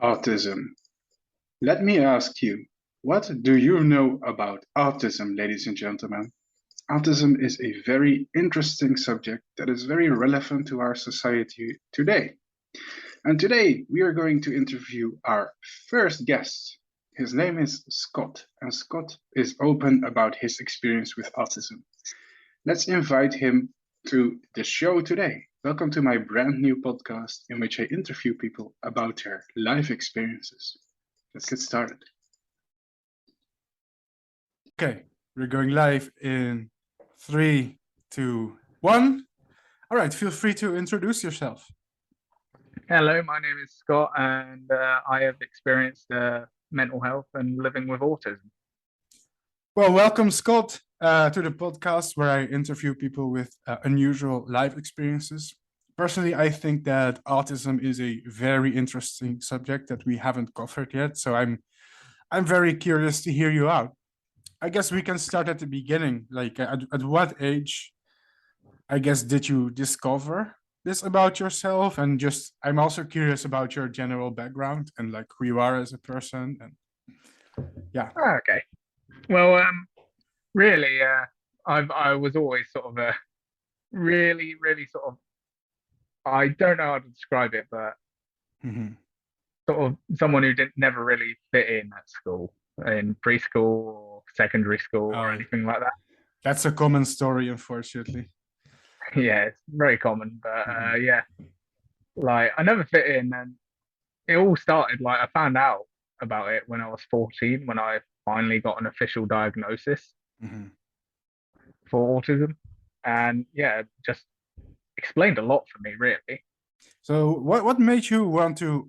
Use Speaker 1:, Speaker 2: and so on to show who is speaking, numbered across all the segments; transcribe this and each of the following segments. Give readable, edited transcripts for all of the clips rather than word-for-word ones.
Speaker 1: Autism. Let me ask you, what do you know about autism, ladies and gentlemen? Autism is a very interesting subject that is very relevant to our society today. And today we are going to interview our first guest. His name is Scott, and Scott is open about his experience with autism. Let's invite him to the show today. Welcome to my brand new podcast in which I interview people about their life experiences. Let's get started.
Speaker 2: Okay, we're going live in 3, 2, 1. All right, feel free to introduce yourself.
Speaker 3: Hello, my name is Scott, and I have experienced mental health and living with autism.
Speaker 2: Well, welcome, Scott, to the podcast where I interview people with unusual life experiences. Personally, I think that autism is a very interesting subject that we haven't covered yet, so I'm very curious to hear you out. I guess we can start at the beginning. Like, at what age, I guess, did you discover this about yourself? And just, I'm also curious about your general background and like who you are as a person. And yeah.
Speaker 3: Okay. Well, really, I was always sort of a really sort of, I don't know how to describe it, but sort of someone who never really fit in at school, in preschool or secondary school or anything like that.
Speaker 2: That's a common story, unfortunately.
Speaker 3: Yeah, it's very common, but yeah, like I never fit in, and it all started like I found out about it when I was 14, when I finally got an official diagnosis for autism, and yeah, it just explained a lot for me, really.
Speaker 2: So what made you want to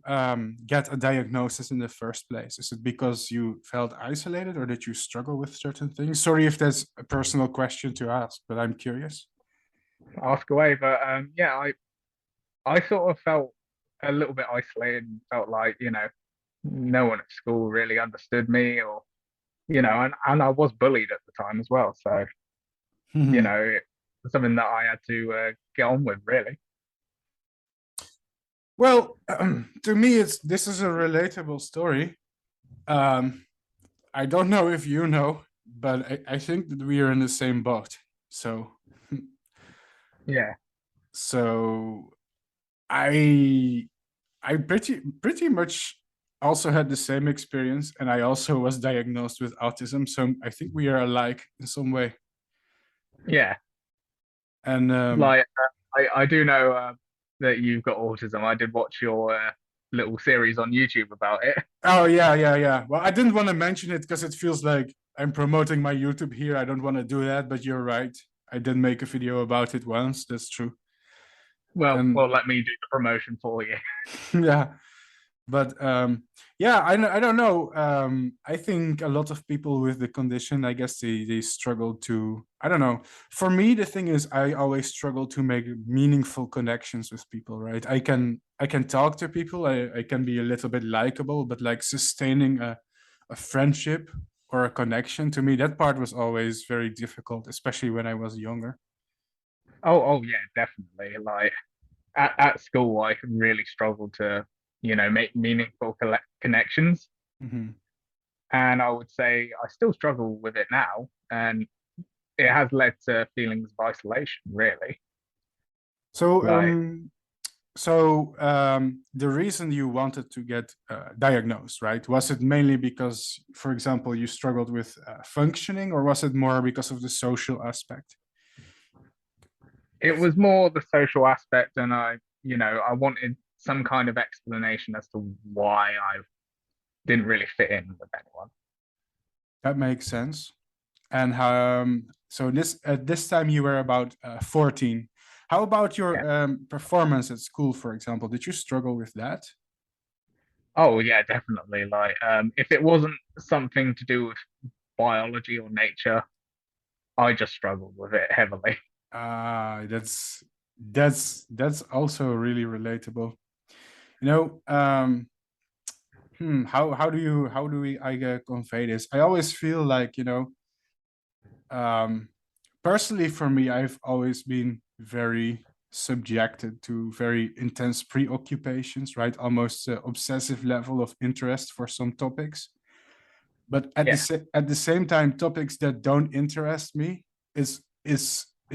Speaker 2: get a diagnosis in the first place? Is it because you felt isolated, or did you struggle with certain things? Sorry if that's a personal question to ask, but I'm curious.
Speaker 3: Ask away, but yeah, I sort of felt a little bit isolated and felt like, no one at school really understood me, or and I was bullied at the time as well, so it was something that I had to get on with, really.
Speaker 2: Well, to me, this is a relatable story. I don't know if you know, but I think that we are in the same boat. So
Speaker 3: yeah.
Speaker 2: So I pretty much also had the same experience, and I also was diagnosed with autism. So I think we are alike in some way.
Speaker 3: Yeah.
Speaker 2: And
Speaker 3: like I do know that you've got autism. I did watch your little series on YouTube about it.
Speaker 2: Oh yeah. Well, I didn't want to mention it because it feels like I'm promoting my YouTube here. I don't want to do that, but you're right. I did make a video about it once. That's true.
Speaker 3: Well, let me do the promotion for you.
Speaker 2: Yeah. But yeah, I don't know. I think a lot of people with the condition, I guess they struggle to, I don't know. For me, the thing is, I always struggle to make meaningful connections with people, right? I can talk to people. I can be a little bit likable, but like sustaining a friendship or a connection, to me, that part was always very difficult, especially when I was younger.
Speaker 3: Oh yeah, definitely. Like at school, I really struggled to make meaningful connections. And I would say I still struggle with it now, and it has led to feelings of isolation, really.
Speaker 2: So the reason you wanted to get diagnosed, right, was it mainly because, for example, you struggled with functioning, or was it more because of the social aspect?
Speaker 3: It was more the social aspect, and I wanted some kind of explanation as to why I didn't really fit in with anyone.
Speaker 2: That makes sense. And so at this time you were about 14. How about your performance at school, for example? Did you struggle with that?
Speaker 3: Oh yeah, definitely. Like if it wasn't something to do with biology or nature, I just struggled with it heavily.
Speaker 2: That's also really relatable. How do we convey this? I always feel like, personally for me, I've always been very subjected to very intense preoccupations, right? Almost obsessive level of interest for some topics. But at the same time, topics that don't interest me is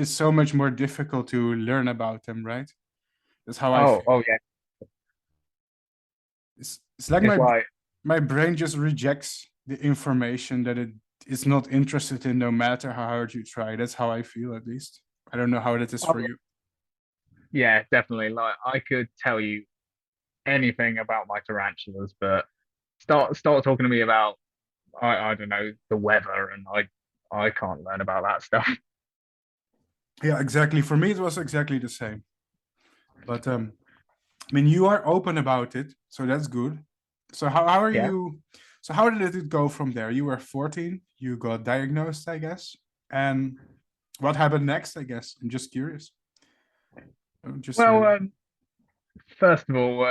Speaker 2: so much more difficult to learn about them, right? That's how I feel.
Speaker 3: Oh yeah.
Speaker 2: It's like
Speaker 3: It's like,
Speaker 2: my brain just rejects the information that it is not interested in, no matter how hard you try. That's how I feel, at least. I don't know how that is for you.
Speaker 3: yeah, definitely. Like, I could tell you anything about my tarantulas, but start talking to me about, I don't know, the weather, and I can't learn about that stuff.
Speaker 2: Yeah, exactly. For me, it was exactly the same. But I mean, you are open about it, so that's good. So how are
Speaker 3: Yeah.
Speaker 2: you? So how did it go from there? You were 14, you got diagnosed, I guess. And what happened next, I guess? I'm just curious.
Speaker 3: Well, first of all,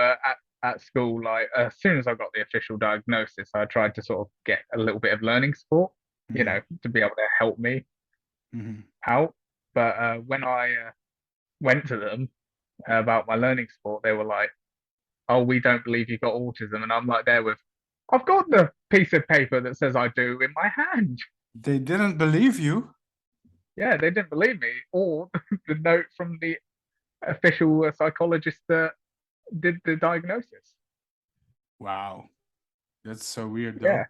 Speaker 3: at school, like, as soon as I got the official diagnosis, I tried to sort of get a little bit of learning support, you know, to be able to help me out. But when I went to them about my learning support, they were like, "Oh, we don't believe you got autism," and I'm like, there with, I've got the piece of paper that says I do in my hand.
Speaker 2: They didn't believe you?
Speaker 3: Yeah, they didn't believe me, or the note from the official psychologist that did the diagnosis.
Speaker 2: Wow. That's so weird, though.
Speaker 3: Yeah.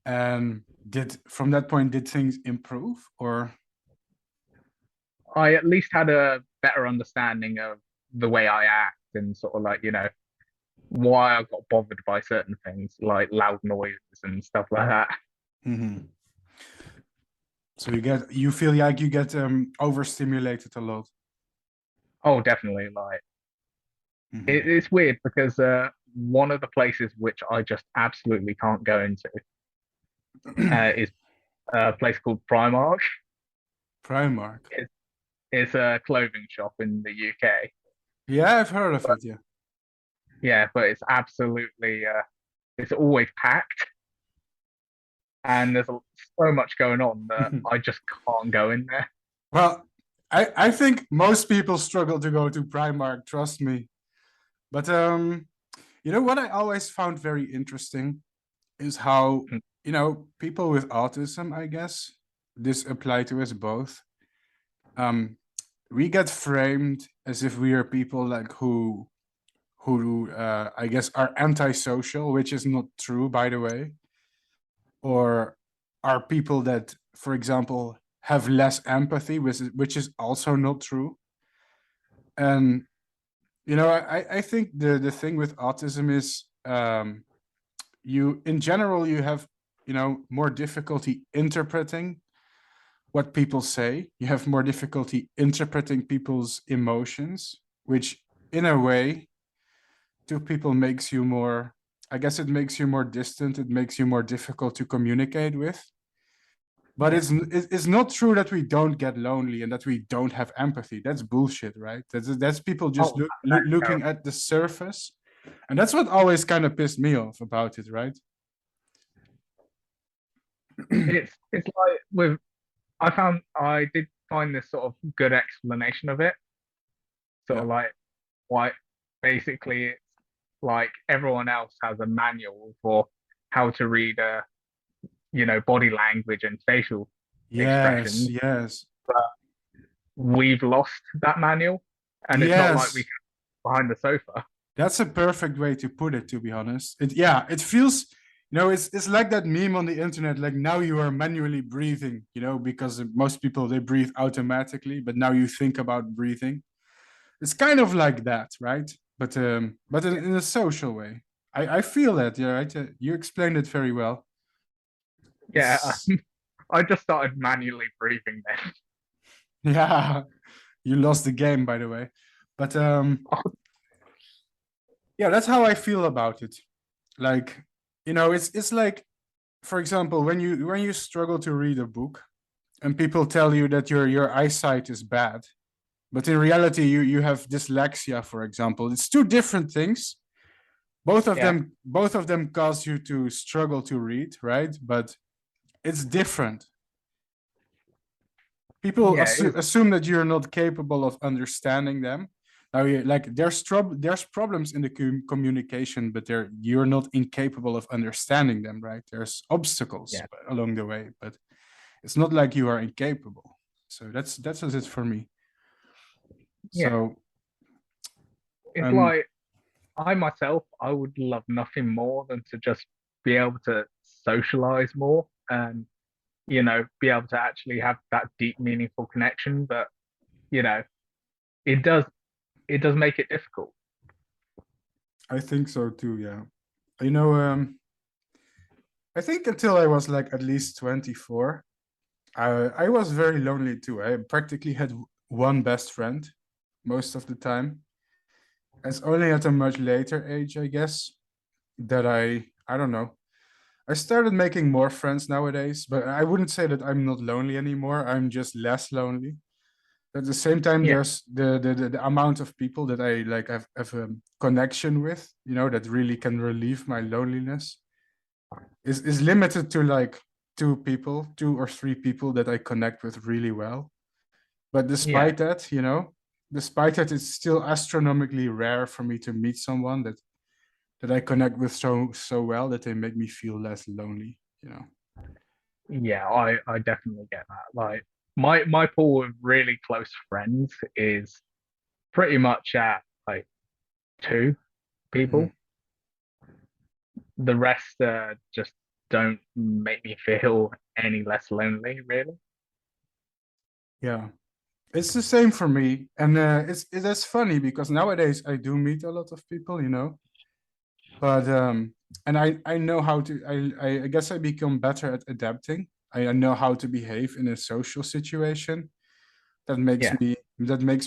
Speaker 2: And from that point, did things improve, or?
Speaker 3: I at least had a better understanding of the way I act, and sort of like, you know, why I got bothered by certain things like loud noises and stuff like that.
Speaker 2: So you feel like you get overstimulated a lot.
Speaker 3: Oh, definitely. Like, it's weird because one of the places which I just absolutely can't go into is a place called Primark.
Speaker 2: Primark.
Speaker 3: It's a clothing shop in the UK.
Speaker 2: Yeah, I've heard of it. Yeah.
Speaker 3: Yeah, but it's absolutely it's always packed, and there's so much going on that I just can't go in there.
Speaker 2: Well, I think most people struggle to go to Primark, trust me. But you know what I always found very interesting is how, you know, people with autism, I guess, this apply to us both. We get framed as if we are people like who I guess are antisocial, which is not true, by the way, or are people that, for example, have less empathy, which is also not true. And you know, I think the thing with autism is you in general you have, you know, more difficulty interpreting what people say. You have more difficulty interpreting people's emotions, which in a way to people makes you more, I guess it makes you more distant, it makes you more difficult to communicate with. But it's not true that we don't get lonely and that we don't have empathy. That's bullshit, right? That's people just looking at the surface. And that's what always kind of pissed me off about it, right?
Speaker 3: It's like with, I did find this sort of good explanation of it. Sort of like, why basically it's like everyone else has a manual for how to read you know, body language and facial expressions.
Speaker 2: Yes.
Speaker 3: But we've lost that manual, and it's not like we can behind the sofa.
Speaker 2: That's a perfect way to put it, to be honest. It feels, you know, it's like that meme on the internet, like now you are manually breathing, you know, because most people, they breathe automatically, but now you think about breathing. It's kind of like that, right? But in a social way. I feel that, yeah, right? You explained it very well.
Speaker 3: Yeah, I just started manually breathing then.
Speaker 2: Yeah, you lost the game, by the way. But yeah, that's how I feel about it. Like, you know, it's like, for example, when you struggle to read a book and people tell you that your eyesight is bad, but in reality you have dyslexia, for example. It's two different things. Both of them cause you to struggle to read, right? But it's different. People
Speaker 3: Yeah, it is.
Speaker 2: assume that you're not capable of understanding them. Now, like there's problems in the communication, but you're not incapable of understanding them, right? There's obstacles
Speaker 3: Yeah,
Speaker 2: along the way, but it's not like you are incapable. So that's it for me.
Speaker 3: yeah.
Speaker 2: So
Speaker 3: It's
Speaker 2: um
Speaker 3: like I myself, I would love nothing more than to just be able to socialize more and, be able to actually have that deep, meaningful connection. But, you know, it does it does make it difficult.
Speaker 2: I think so too, yeah. You know, I think until I was like at least 24, I was very lonely too. I practically had one best friend most of the time. It's only at a much later age, I guess, that I don't know. I started making more friends nowadays, but I wouldn't say that I'm not lonely anymore. I'm just less lonely. At the same time,
Speaker 3: Yeah,
Speaker 2: there's the amount of people that I like have a connection with, that really can relieve my loneliness is limited to like two or three people that I connect with really well. But
Speaker 3: yeah,
Speaker 2: despite that, it's still astronomically rare for me to meet someone that I connect with so well that they make me feel less lonely.
Speaker 3: yeah. I definitely get that. Like my pool of really close friends is pretty much at like two
Speaker 2: Mhm.
Speaker 3: people. The rest just don't make me feel any less lonely, really.
Speaker 2: Yeah, it's the same for me, and that's funny because nowadays I do meet a lot of people. But and I know how to I guess I become better at adapting. I know how to behave in a social situation that makes
Speaker 3: Yeah,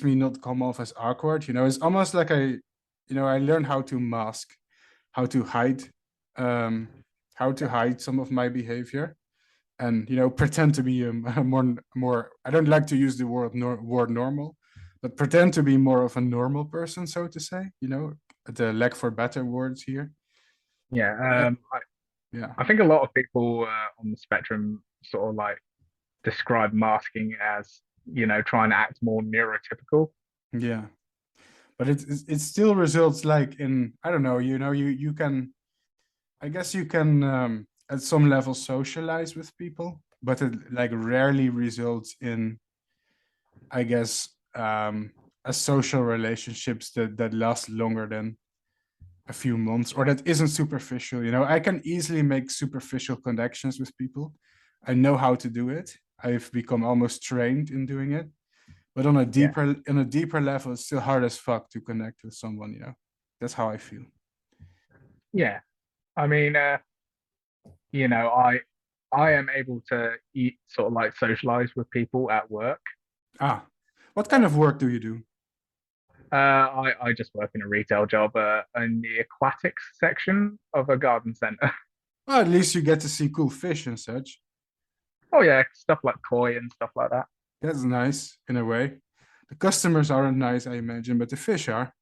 Speaker 2: me not come off as awkward. It's almost like I learn how to mask, how to hide, um, how to hide some of my behavior, and pretend to be a more. I don't like to use the word normal, but pretend to be more of a normal person, so to say. The lack for better words here.
Speaker 3: yeah.
Speaker 2: Yeah,
Speaker 3: I think a lot of people on the spectrum sort of like describe masking as, trying to act more neurotypical.
Speaker 2: yeah, but it still results like in, I don't know. You can, I guess you can, at some level socialize with people, but it like rarely results in, I guess, a social relationships that last longer than a few months, or that isn't superficial. I can easily make superficial connections with people. I know how to do it. I've become almost trained in doing it. But
Speaker 3: Yeah,
Speaker 2: on a deeper level, it's still hard as fuck to connect with someone. That's how I feel.
Speaker 3: yeah. I mean, I am able to eat sort of like socialize with people at work.
Speaker 2: Ah, what kind of work do you do?
Speaker 3: I just work in a retail job in the aquatics section of a garden center.
Speaker 2: Well, at least you get to see cool fish and such.
Speaker 3: Oh yeah, stuff like koi and stuff like that.
Speaker 2: That's nice in a way. The customers aren't nice, I imagine, but the fish are.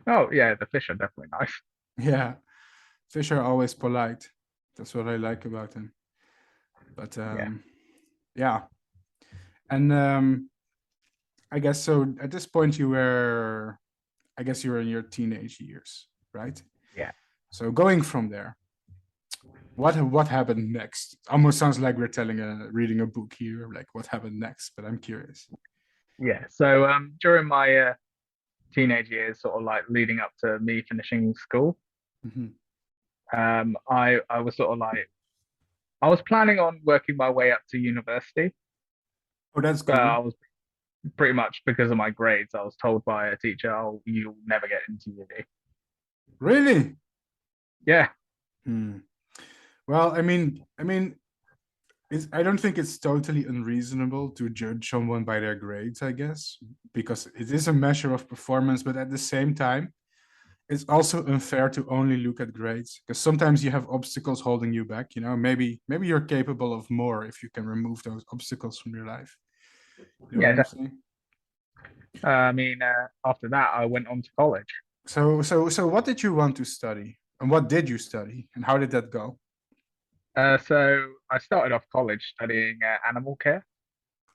Speaker 3: Oh yeah, the fish are definitely nice.
Speaker 2: Yeah, fish are always polite. That's what I like about them. But
Speaker 3: Yeah,
Speaker 2: yeah, and I guess so. At this point, I guess you were in your teenage years, right?
Speaker 3: yeah,
Speaker 2: So going from there, what happened next? Almost sounds like we're reading a book here, like what happened next. But I'm curious.
Speaker 3: yeah. So during my teenage years, sort of like leading up to me finishing school,
Speaker 2: Mhm.
Speaker 3: I was sort of like I was planning on working my way up to university,
Speaker 2: Oh, that's
Speaker 3: but
Speaker 2: cool.
Speaker 3: I was pretty much because of my grades, I was told by a teacher, "Oh, you'll never get into uni."
Speaker 2: Really?
Speaker 3: Yeah,
Speaker 2: Hmm. Well, I don't think it's totally unreasonable to judge someone by their grades, I guess, because it is a measure of performance, but at the same time, it's also unfair to only look at grades because sometimes you have obstacles holding you back. Maybe you're capable of more if you can remove those obstacles from your life. You know what
Speaker 3: yeah.
Speaker 2: I'm saying?
Speaker 3: I mean, after that, I went on to college.
Speaker 2: So what did you want to study? And what did you study? And how did that go?
Speaker 3: So I started off college studying animal care.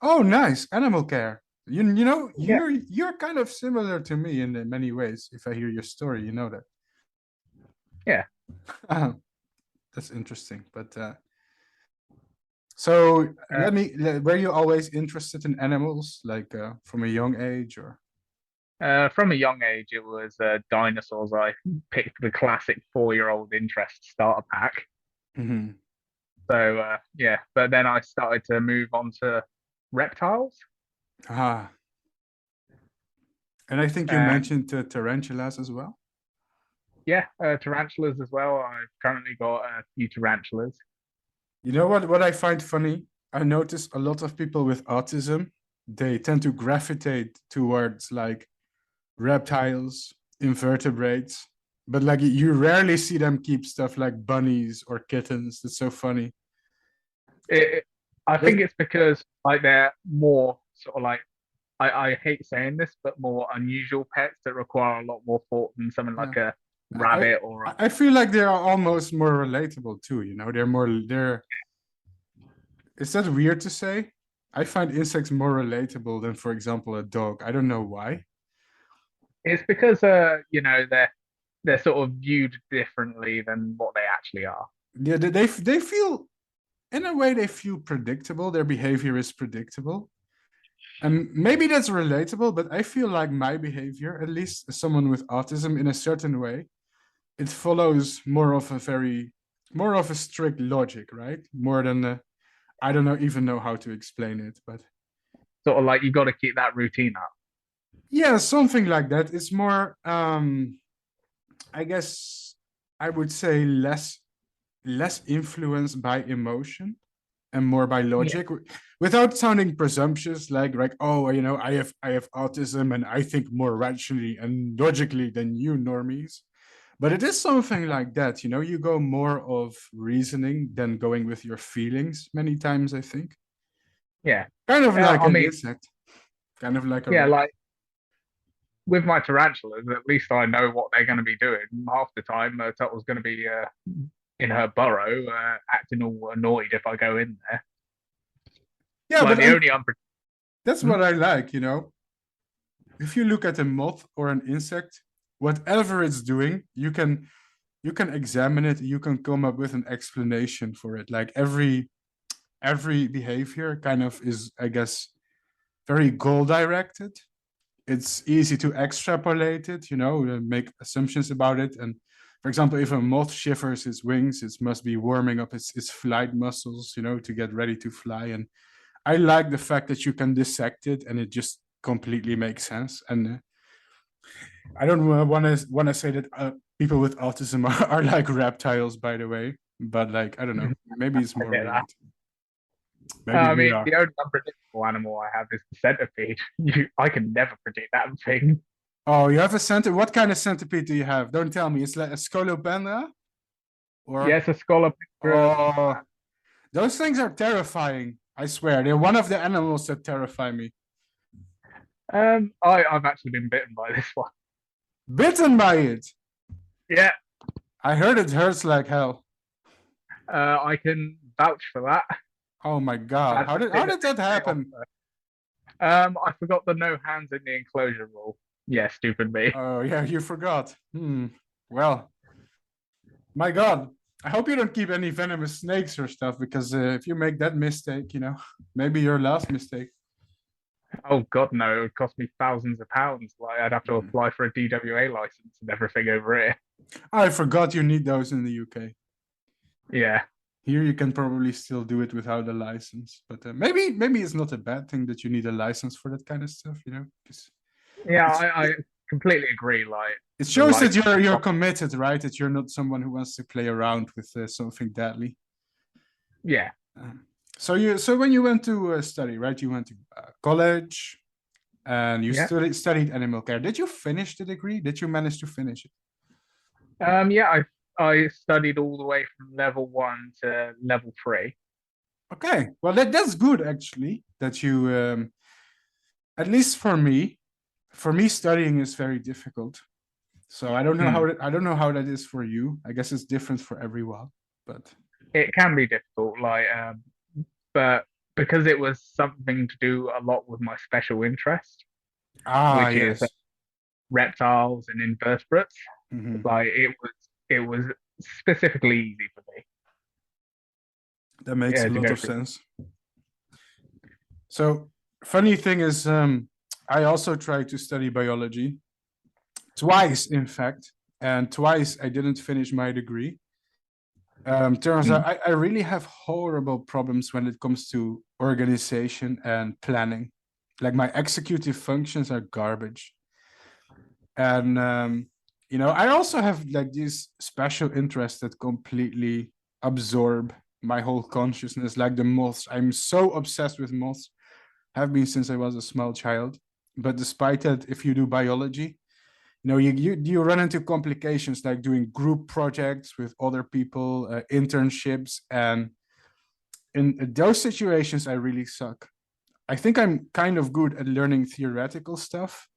Speaker 2: Oh, nice. Animal care. You know,
Speaker 3: Yeah.
Speaker 2: you're kind of similar to me in many ways. If I hear your story, you know that.
Speaker 3: Yeah.
Speaker 2: That's interesting. But so
Speaker 3: Uh,
Speaker 2: were you always interested in animals, like from a young age, or?
Speaker 3: from a young age, it was dinosaurs. I picked the classic 4-year-old interest starter pack.
Speaker 2: Mhm.
Speaker 3: So yeah, but then I started to move on to reptiles.
Speaker 2: Ah, and I think you
Speaker 3: Uh,
Speaker 2: mentioned tarantulas as well.
Speaker 3: yeah, tarantulas as well. I've currently got a few tarantulas.
Speaker 2: You know what I find funny? I notice a lot of people with autism, they tend to gravitate towards like reptiles, invertebrates, but like you rarely see them keep stuff like bunnies or kittens. It's so funny.
Speaker 3: It, I think
Speaker 2: They,
Speaker 3: it's because like they're more sort of like I hate saying this, but more unusual pets that require a lot more thought than something
Speaker 2: yeah.
Speaker 3: like a
Speaker 2: I
Speaker 3: rabbit or
Speaker 2: I feel like they are almost more relatable too, you know. They're is that weird to say? I find insects more relatable than, for example, a dog. I don't know why.
Speaker 3: it's because they're sort of viewed differently than what they actually are.
Speaker 2: Yeah, they feel in a way they feel predictable. Their behavior is predictable. And maybe that's relatable, but I feel like my behavior, at least as someone with autism in a certain way, it follows more of a strict logic, right? More than I don't know even know how to explain it, but
Speaker 3: Sort of like you got to keep that routine up.
Speaker 2: yeah, something like that. It's more I guess I would say less influenced by emotion and more by
Speaker 3: Yeah,
Speaker 2: logic without sounding presumptuous like oh, you know, I have autism and I think more rationally and logically than you normies. But it is something like that, you know, you go more of reasoning than going with your feelings many times, I think.
Speaker 3: yeah.
Speaker 2: Kind of like
Speaker 3: I
Speaker 2: an
Speaker 3: mean,
Speaker 2: insect, kind of like a
Speaker 3: yeah,
Speaker 2: rat.
Speaker 3: like with my tarantulas, at least I know what they're going to be doing. Half the time, Tuttle's going to be in her burrow, acting all annoyed if I go in there.
Speaker 2: Yeah,
Speaker 3: Like
Speaker 2: but
Speaker 3: the only unpre-
Speaker 2: that's
Speaker 3: Hmm?
Speaker 2: what I like, you know. If you look at a moth or an insect, whatever it's doing, you can examine it, you can come up with an explanation for it. Like every behavior kind of is, I guess, very goal directed. It's easy to extrapolate it, you know, make assumptions about it. And for example, if a moth shivers its wings, it must be warming up its flight muscles, you know, to get ready to fly. And I like the fact that you can dissect it and it just completely makes sense. And I don't want to say that people with autism are like reptiles, by the way, but like I don't know, maybe it's
Speaker 3: I
Speaker 2: more
Speaker 3: get that.
Speaker 2: related. Maybe
Speaker 3: I
Speaker 2: we
Speaker 3: mean,
Speaker 2: are.
Speaker 3: the only unpredictable animal I have is the centipede. I can never predict that thing.
Speaker 2: Oh, you have a centipede. What kind of centipede do you have? Don't tell me. It's like a scolopendra or
Speaker 3: Yes, a scholar.
Speaker 2: oh, those things are terrifying. I swear, they're one of the animals that terrify me.
Speaker 3: I've actually been bitten by this one.
Speaker 2: Bitten by it.
Speaker 3: Yeah,
Speaker 2: I heard it hurts like hell.
Speaker 3: I can vouch for that.
Speaker 2: Oh my god,
Speaker 3: Had
Speaker 2: how
Speaker 3: to
Speaker 2: did
Speaker 3: take
Speaker 2: how
Speaker 3: the
Speaker 2: did that
Speaker 3: bit off
Speaker 2: happen?
Speaker 3: there. I forgot the no hands in the enclosure rule. Yeah, stupid me.
Speaker 2: Oh yeah, you forgot. Well, my god. I hope you don't keep any venomous snakes or stuff because if you make that mistake, you know, maybe your last mistake.
Speaker 3: Oh God, no! It would cost me thousands of pounds. Like I'd have to
Speaker 2: Hmm.
Speaker 3: apply for a DWA license and everything over here.
Speaker 2: I forgot you need those in the UK.
Speaker 3: Yeah,
Speaker 2: Here you can probably still do it without a license, but maybe it's not a bad thing that you need a license for that kind of stuff, you know, because
Speaker 3: yeah,
Speaker 2: it's
Speaker 3: I completely agree. Like
Speaker 2: it
Speaker 3: the
Speaker 2: shows that
Speaker 3: license
Speaker 2: you're
Speaker 3: cost.
Speaker 2: committed, right? That you're not someone who wants to play around with something deadly.
Speaker 3: Yeah,
Speaker 2: So when you went to study, right? You went to college and you
Speaker 3: yeah,
Speaker 2: studied animal care. Did you finish the degree? Did you manage to finish it?
Speaker 3: yeah. I studied all the way from level 1 to level 3.
Speaker 2: Okay, well that's good actually. That you at least for me studying is very difficult. So
Speaker 3: Hmm.
Speaker 2: I don't know how that is for you. I guess it's different for everyone, but
Speaker 3: It can be difficult, like, but because it was something to do a lot with my special interest,
Speaker 2: Ah,
Speaker 3: which is
Speaker 2: yes.
Speaker 3: reptiles and invertebrates.
Speaker 2: Mhm.
Speaker 3: Like it was specifically easy for me,
Speaker 2: That makes
Speaker 3: yeah,
Speaker 2: a
Speaker 3: to
Speaker 2: lot
Speaker 3: go
Speaker 2: of
Speaker 3: through.
Speaker 2: sense. So, funny thing is, I also tried to study biology twice, in fact, and twice I didn't finish my degree. Turns out
Speaker 3: Mm.
Speaker 2: I really have horrible problems when it comes to organization and planning. Like my executive functions are garbage. And I also have like these special interests that completely absorb my whole consciousness, like the moths. I'm so obsessed with moths, have been since I was a small child. But despite that, if you do biology, you run into complications like doing group projects with other people, internships, and in those situations, I really suck. I think I'm kind of good at learning theoretical stuff,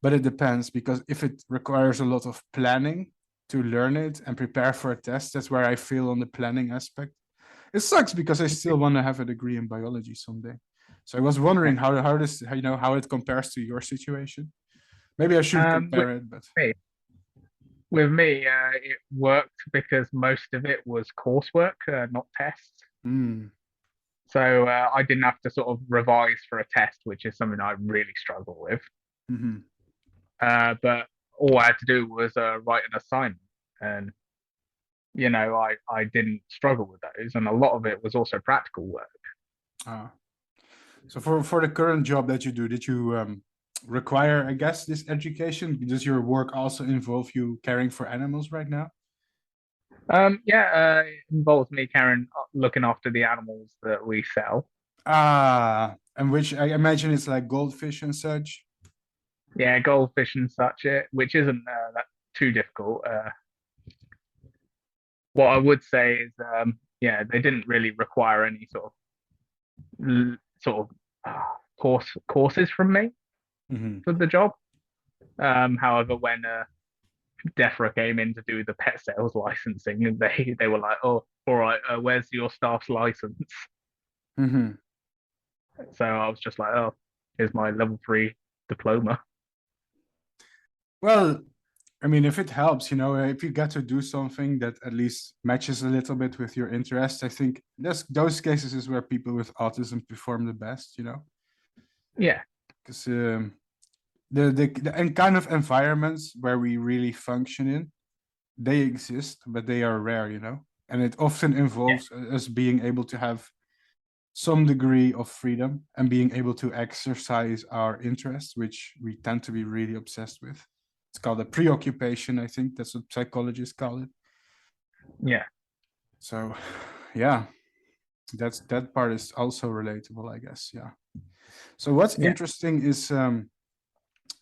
Speaker 2: but it depends, because if it requires a lot of planning to learn it and prepare for a test, that's where I fail on the planning aspect. It sucks because I still want to have a degree in biology someday. So I was wondering how it compares to your situation. Maybe I shouldn't
Speaker 3: With
Speaker 2: compare it, but
Speaker 3: me, with me, it worked because most of it was coursework, not tests.
Speaker 2: mm,
Speaker 3: So I didn't have to sort of revise for a test, which is something I really struggle with.
Speaker 2: mhm.
Speaker 3: But all I had to do was write an assignment, and I didn't struggle with those, and a lot of it was also practical work.
Speaker 2: Ah. So for the current job that you do, did you require, I guess, this education? Does your work also involve you caring for animals right now?
Speaker 3: Yeah, it involves me carrying, looking after the animals that we sell.
Speaker 2: Ah, and which I imagine it's like goldfish and such.
Speaker 3: Yeah, goldfish and such, which isn't that too difficult. What I would say is, yeah, they didn't really require any sort of courses from me
Speaker 2: Mhm.
Speaker 3: for the job. However, when DEFRA came in to do the pet sales licensing, and they were like, "Oh, all right, where's your staff's license?"
Speaker 2: Mhm.
Speaker 3: So I was just like, "Oh, here's my level 3 diploma."
Speaker 2: Well, I mean, if it helps, if you get to do something that at least matches a little bit with your interests, I think those cases is where people with autism perform the best.
Speaker 3: Yeah,
Speaker 2: Because the and kind of environments where we really function in, they exist, but they are rare. And it often
Speaker 3: yeah,
Speaker 2: involves us being able to have some degree of freedom and being able to exercise our interests, which we tend to be really obsessed with. It's called a preoccupation, I think that's what psychologists call it.
Speaker 3: yeah,
Speaker 2: So, yeah, that part is also relatable, I guess. Yeah. So what's
Speaker 3: yeah,
Speaker 2: interesting is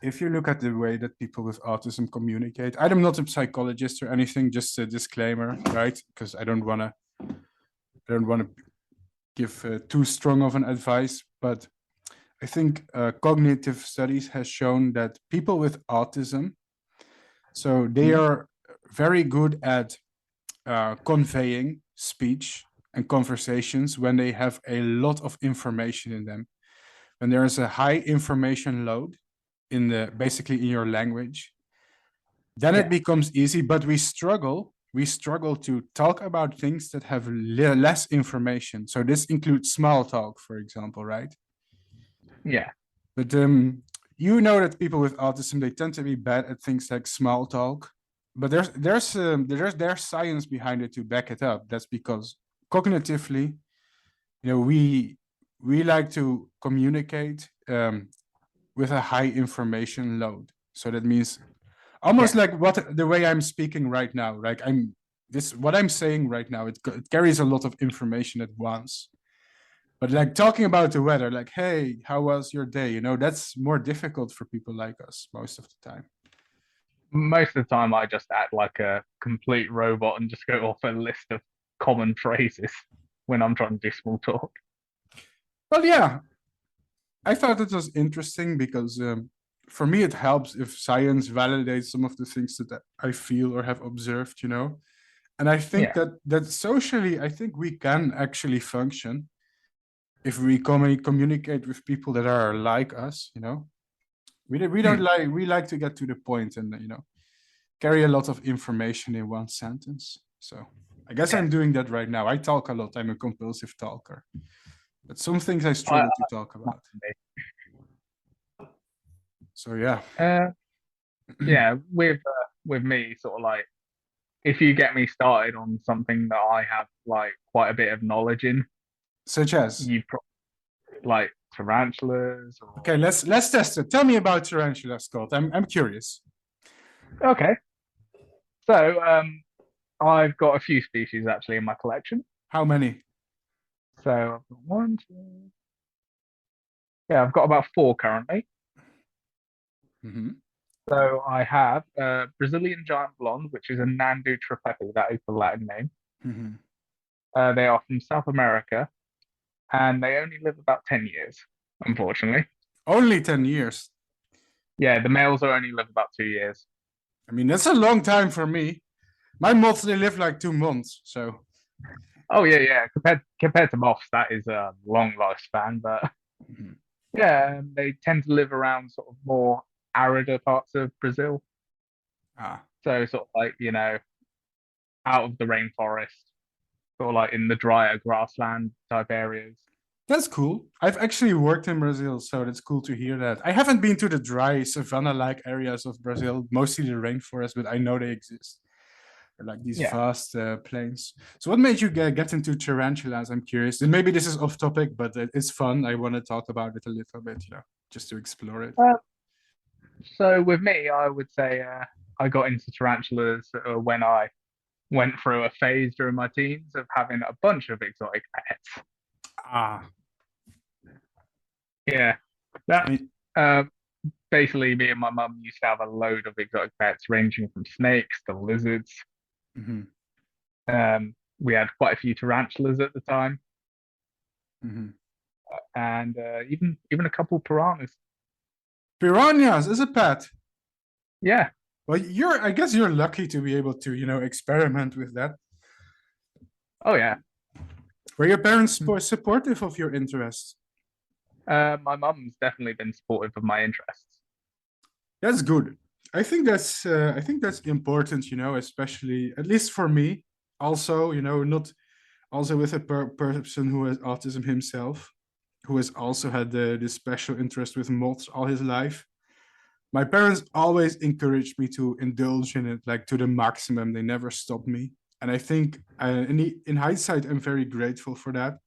Speaker 2: if you look at the way that people with autism communicate, I'm not a psychologist or anything, just a disclaimer, right? Because I don't want to give too strong of an advice, but I think cognitive studies has shown that people with autism, so they
Speaker 3: mm,
Speaker 2: are very good at conveying speech and conversations when they have a lot of information in them. When there is a high information load basically in your language, then it
Speaker 3: yeah,
Speaker 2: becomes easy, but we struggle to talk about things that have less information. So this includes small talk, for example, right?
Speaker 3: yeah,
Speaker 2: But that people with autism, they tend to be bad at things like small talk. But there's science behind it to back it up. That's because cognitively, we like to communicate with a high information load. So that means almost
Speaker 3: yeah.
Speaker 2: like the way I'm speaking right now. Like what I'm saying right now, it carries a lot of information at once. But like talking about the weather, like, hey, how was your day? That's more difficult for people like us most of the time.
Speaker 3: Most of the time, I just act like a complete robot and just go off a list of common phrases when I'm trying to do small talk.
Speaker 2: Well, yeah, I thought it was interesting because for me, it helps if science validates some of the things that I feel or have observed. And I think
Speaker 3: Yeah,
Speaker 2: that socially, I think we can actually function if we communicate with people that are like us, you know, we don't we like to get to the point and, you know, carry a lot of information in one sentence. So I guess I'm doing that right now. I talk a lot. I'm a compulsive talker, but some things I struggle to talk about. So yeah.
Speaker 3: Yeah, with me, sort of like, if you get me started on something that I have like quite a bit of knowledge in,
Speaker 2: Such as?
Speaker 3: you like tarantulas or...
Speaker 2: Okay, let's test it. Tell me about tarantulas, Scott. I'm curious.
Speaker 3: Okay. So I've got a few species actually in my collection.
Speaker 2: How many?
Speaker 3: So I've got one, two. Yeah, I've got about 4 currently.
Speaker 2: Mm-hmm.
Speaker 3: So I have Brazilian giant blonde, which is a Nandu trepepi. That is the Latin name.
Speaker 2: Mm-hmm.
Speaker 3: They are from South America, and they only live about 10 years, unfortunately.
Speaker 2: Only 10 years.
Speaker 3: Yeah, the males are only live about 2 years.
Speaker 2: I mean, that's a long time for me. My moths, they live like 2 months, so.
Speaker 3: Oh yeah. Compared to moths, that is a long lifespan. But yeah, they tend to live around sort of more arider parts of Brazil. So sort of like, you know, out of the rainforest, sort of like in the drier grassland type areas.
Speaker 2: That's cool. I've actually worked in Brazil, so that's cool to hear that. I haven't been to the dry savanna-like areas of Brazil, mostly the rainforest, but I know they exist. They're like these vast plains. So what made you get into tarantulas? I'm curious. And maybe this is off topic, but it's fun. I want to talk about it a little bit, you know, just to explore it.
Speaker 3: So with me, I would say I got into tarantulas when I went through a phase during my teens of having a bunch of exotic pets. Yeah. That basically me and my mum used to have a load of exotic pets ranging from snakes to lizards. We had quite a few tarantulas at the time. And even a couple piranhas.
Speaker 2: Piranhas as a pet?
Speaker 3: Yeah.
Speaker 2: Well, I guess you're lucky to be able to, you know, experiment with that.
Speaker 3: Oh yeah.
Speaker 2: Were your parents supportive of your interests?
Speaker 3: My mum's definitely been supportive of my interests.
Speaker 2: That's good. I think that's important, you know, especially at least for me. Also, you know, not also with a person who has autism himself, who has also had this special interest with moths all his life. My parents always encouraged me to indulge in it, like to the maximum. They never stopped me, and I think in hindsight, I'm very grateful for that.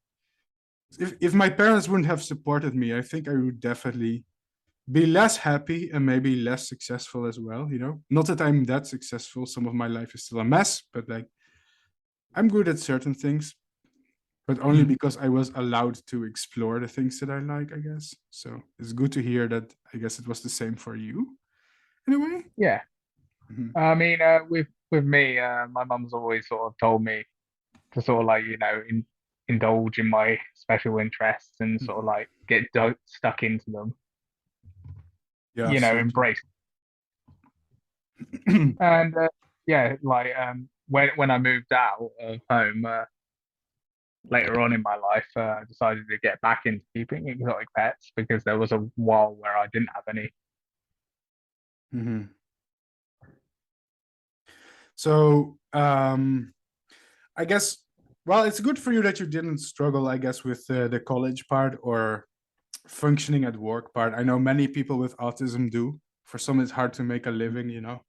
Speaker 2: If my parents wouldn't have supported me, I think I would definitely be less happy and maybe less successful as well, you know. Not that I'm that successful. Some of my life is still a mess, but like I'm good at certain things, but only because I was allowed to explore the things that I like, I guess. So it's good to hear that. I guess it was the same for you in a way.
Speaker 3: Yeah. I mean, with me, my mum's always sort of told me to sort of like, you know, indulge in my special interests and sort of like get stuck into them.
Speaker 2: Yeah,
Speaker 3: you know, embrace. And yeah, like when I moved out of home later on in my life, I decided to get back into keeping exotic pets because there was a while where I didn't have any.
Speaker 2: So I guess, well, it's good for you that you didn't struggle, I guess, with the college part or functioning at work part. I know many people with autism do. For some, it's hard to make a living, you know.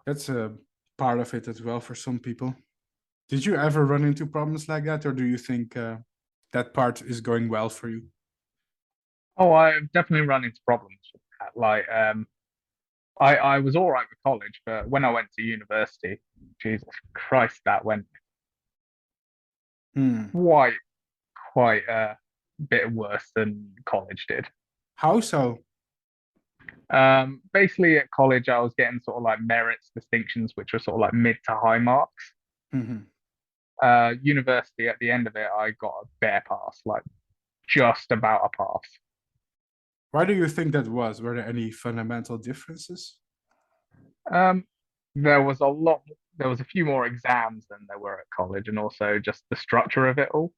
Speaker 2: That's a part of it as well for some people. Did you ever run into problems like that, or do you think that part is going well for you?
Speaker 3: Oh, I've definitely run into problems with that. Like, I was all right with college, but when I went to university, Jesus Christ, that went quite a bit worse than college did.
Speaker 2: How so?
Speaker 3: Basically at college, I was getting sort of like merits distinctions, which were sort of like mid to high marks. University, at the end of it, I got a bare pass, like just about a pass.
Speaker 2: Why do you think that was? Were there any fundamental differences?
Speaker 3: There was a few more exams than there were at college, and also just the structure of it all.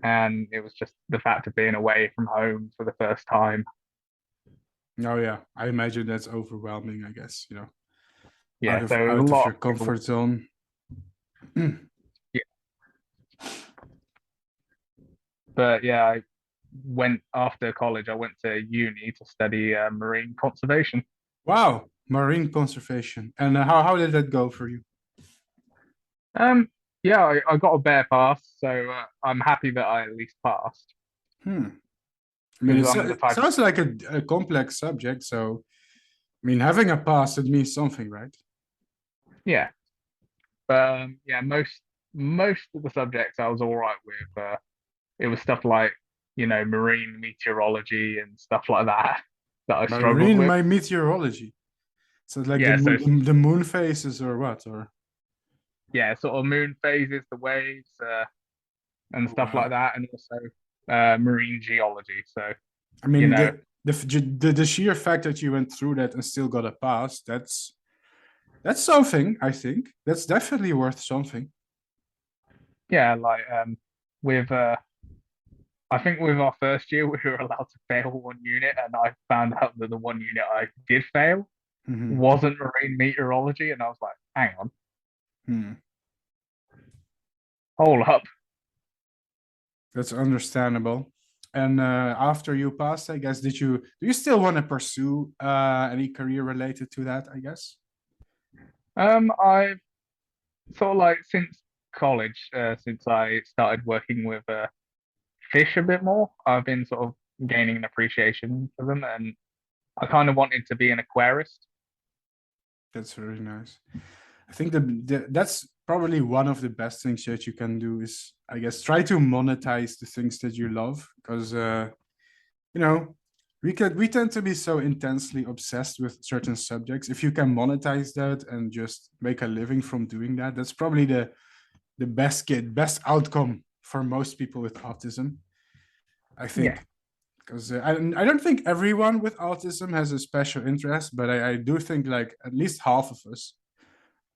Speaker 3: and it was just the fact of being away from home for the first time.
Speaker 2: Oh yeah, I imagine that's overwhelming. I guess
Speaker 3: Yeah, so it was a
Speaker 2: out of
Speaker 3: lot
Speaker 2: your comfort zone.
Speaker 3: yeah, but yeah, I went after college. I went to uni to study marine conservation.
Speaker 2: Wow, marine conservation. And how did that go for you?
Speaker 3: Um, yeah, I got a bare pass, so I'm happy that I at least passed
Speaker 2: Hmm. I mean,
Speaker 3: because I'm the
Speaker 2: it
Speaker 3: type.
Speaker 2: sounds like a complex subject. So, I mean, having a pass, it means something, right?
Speaker 3: Yeah, but yeah, most of the subjects I was all right with. It was stuff like marine meteorology and stuff like that that I struggled
Speaker 2: Marine
Speaker 3: with.
Speaker 2: my meteorology. So like
Speaker 3: Yeah, so
Speaker 2: the moon phases or what? Or
Speaker 3: yeah, sort of moon phases, the waves, and
Speaker 2: oh,
Speaker 3: stuff like
Speaker 2: wow.
Speaker 3: that, and also marine geology. So
Speaker 2: I
Speaker 3: you
Speaker 2: mean,
Speaker 3: know,
Speaker 2: the sheer fact that you went through that and still got a pass, that's something, I think. That's definitely worth something.
Speaker 3: yeah, like with I think with our first year we were allowed to fail one unit, and I found out that the one unit I did fail
Speaker 2: Mhm.
Speaker 3: wasn't marine meteorology, and I was like, hang on,
Speaker 2: Hmm.
Speaker 3: hold up.
Speaker 2: That's understandable. And after you passed, I guess, do you still want to pursue any career related to that, I guess?
Speaker 3: I've sort of like since college, since I started working with fish a bit more, I've been sort of gaining an appreciation for them, and I kind of wanted to be an aquarist.
Speaker 2: That's very nice. I think that's probably one of the best things that you can do is, I guess, try to monetize the things that you love, because you know we tend to be so intensely obsessed with certain subjects. If you can monetize that and just make a living from doing that, that's probably the best outcome for most people with autism, I
Speaker 3: Yeah,
Speaker 2: think. Because I don't think everyone with autism has a special interest, but I do think like at least half of us,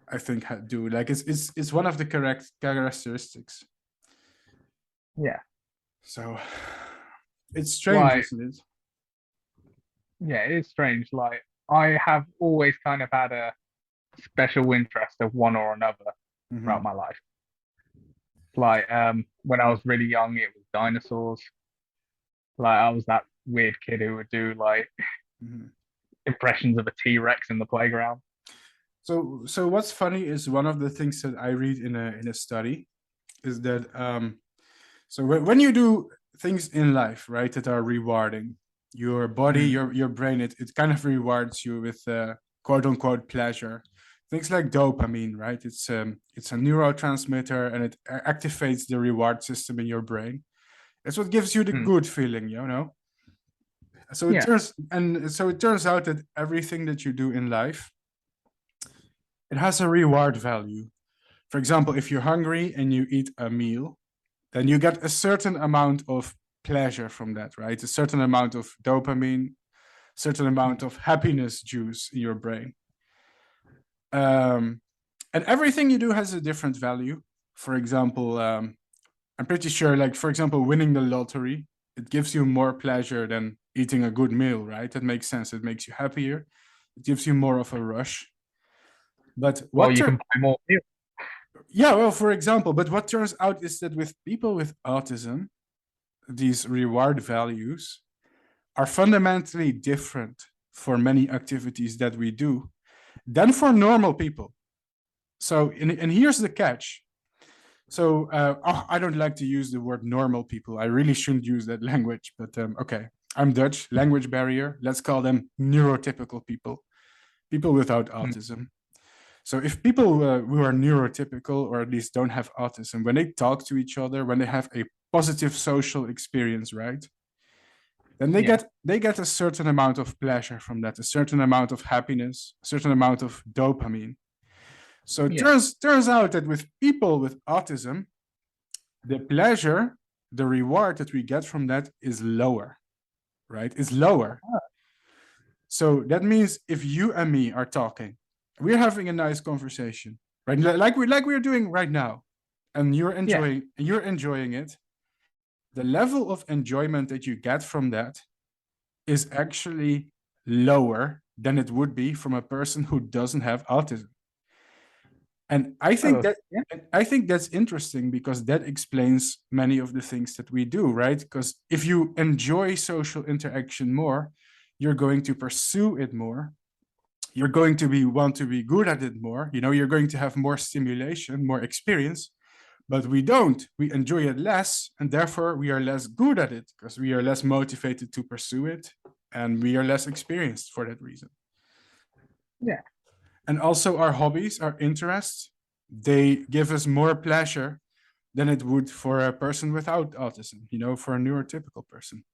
Speaker 2: I think, do. Like it's one of the correct characteristics.
Speaker 3: yeah.
Speaker 2: So it's strange,
Speaker 3: Like,
Speaker 2: isn't it?
Speaker 3: yeah, it is strange. Like, I have always kind of had a special interest of one or another throughout
Speaker 2: Mhm.
Speaker 3: my life. Like, when I was really young, it was dinosaurs. Like, I was that weird kid who would do like
Speaker 2: Mhm.
Speaker 3: impressions of a T-Rex in the playground.
Speaker 2: So what's funny is one of the things that I read in a study is that so when you do things in life, right, that are rewarding, your body,
Speaker 3: Mm,
Speaker 2: your brain, it kind of rewards you with quote unquote pleasure. Things like dopamine, right? It's a neurotransmitter and it activates the reward system in your brain. It's what gives you the
Speaker 3: mm,
Speaker 2: good feeling, you know.
Speaker 3: yeah,
Speaker 2: So it turns out that everything that you do in life, it has a reward value. For example, if you're hungry and you eat a meal, then you get a certain amount of pleasure from that, right? A certain amount of dopamine, certain amount
Speaker 3: mm,
Speaker 2: of happiness juice in your brain. Um, and everything you do has a different value. For example, I'm pretty sure, like, for example, winning the lottery, it gives you more pleasure than eating a good meal, right? That makes sense. It makes you happier. It gives you more of a rush. But
Speaker 3: well, you can buy more meals.
Speaker 2: yeah, well, for example, but what turns out is that with people with autism, these reward values are fundamentally different for many activities that we do than for normal people. So, and here's the catch. So, I don't like to use the word normal people. I really shouldn't use that language, but okay. I'm Dutch, language barrier. Let's call them neurotypical people, people without
Speaker 3: Mm,
Speaker 2: autism. So if people who are neurotypical or at least don't have autism, when they talk to each other, when they have a positive social experience, right? Then
Speaker 3: yeah,
Speaker 2: they get a certain amount of pleasure from that, a certain amount of happiness, a certain amount of dopamine. So it
Speaker 3: yeah,
Speaker 2: turns out that with people with autism, the pleasure, the reward that we get from that is lower, right? Is lower. So that means if you and me are talking, we're having a nice conversation, right? Like we're doing right now, and
Speaker 3: yeah,
Speaker 2: you're enjoying it. the level of enjoyment that you get from that is actually lower than it would be from a person who doesn't have autism. And I think that's interesting because that explains many of the things that we do, right? Because if you enjoy social interaction more, you're going to pursue it more. You're going to want to be good at it more. You're going to have more stimulation, more experience. But we don't. We enjoy it less, and therefore we are less good at it because we are less motivated to pursue it, and we are less experienced for that reason.
Speaker 3: Yeah.
Speaker 2: And also our hobbies, our interests, they give us more pleasure than it would for a person without autism, for a neurotypical person.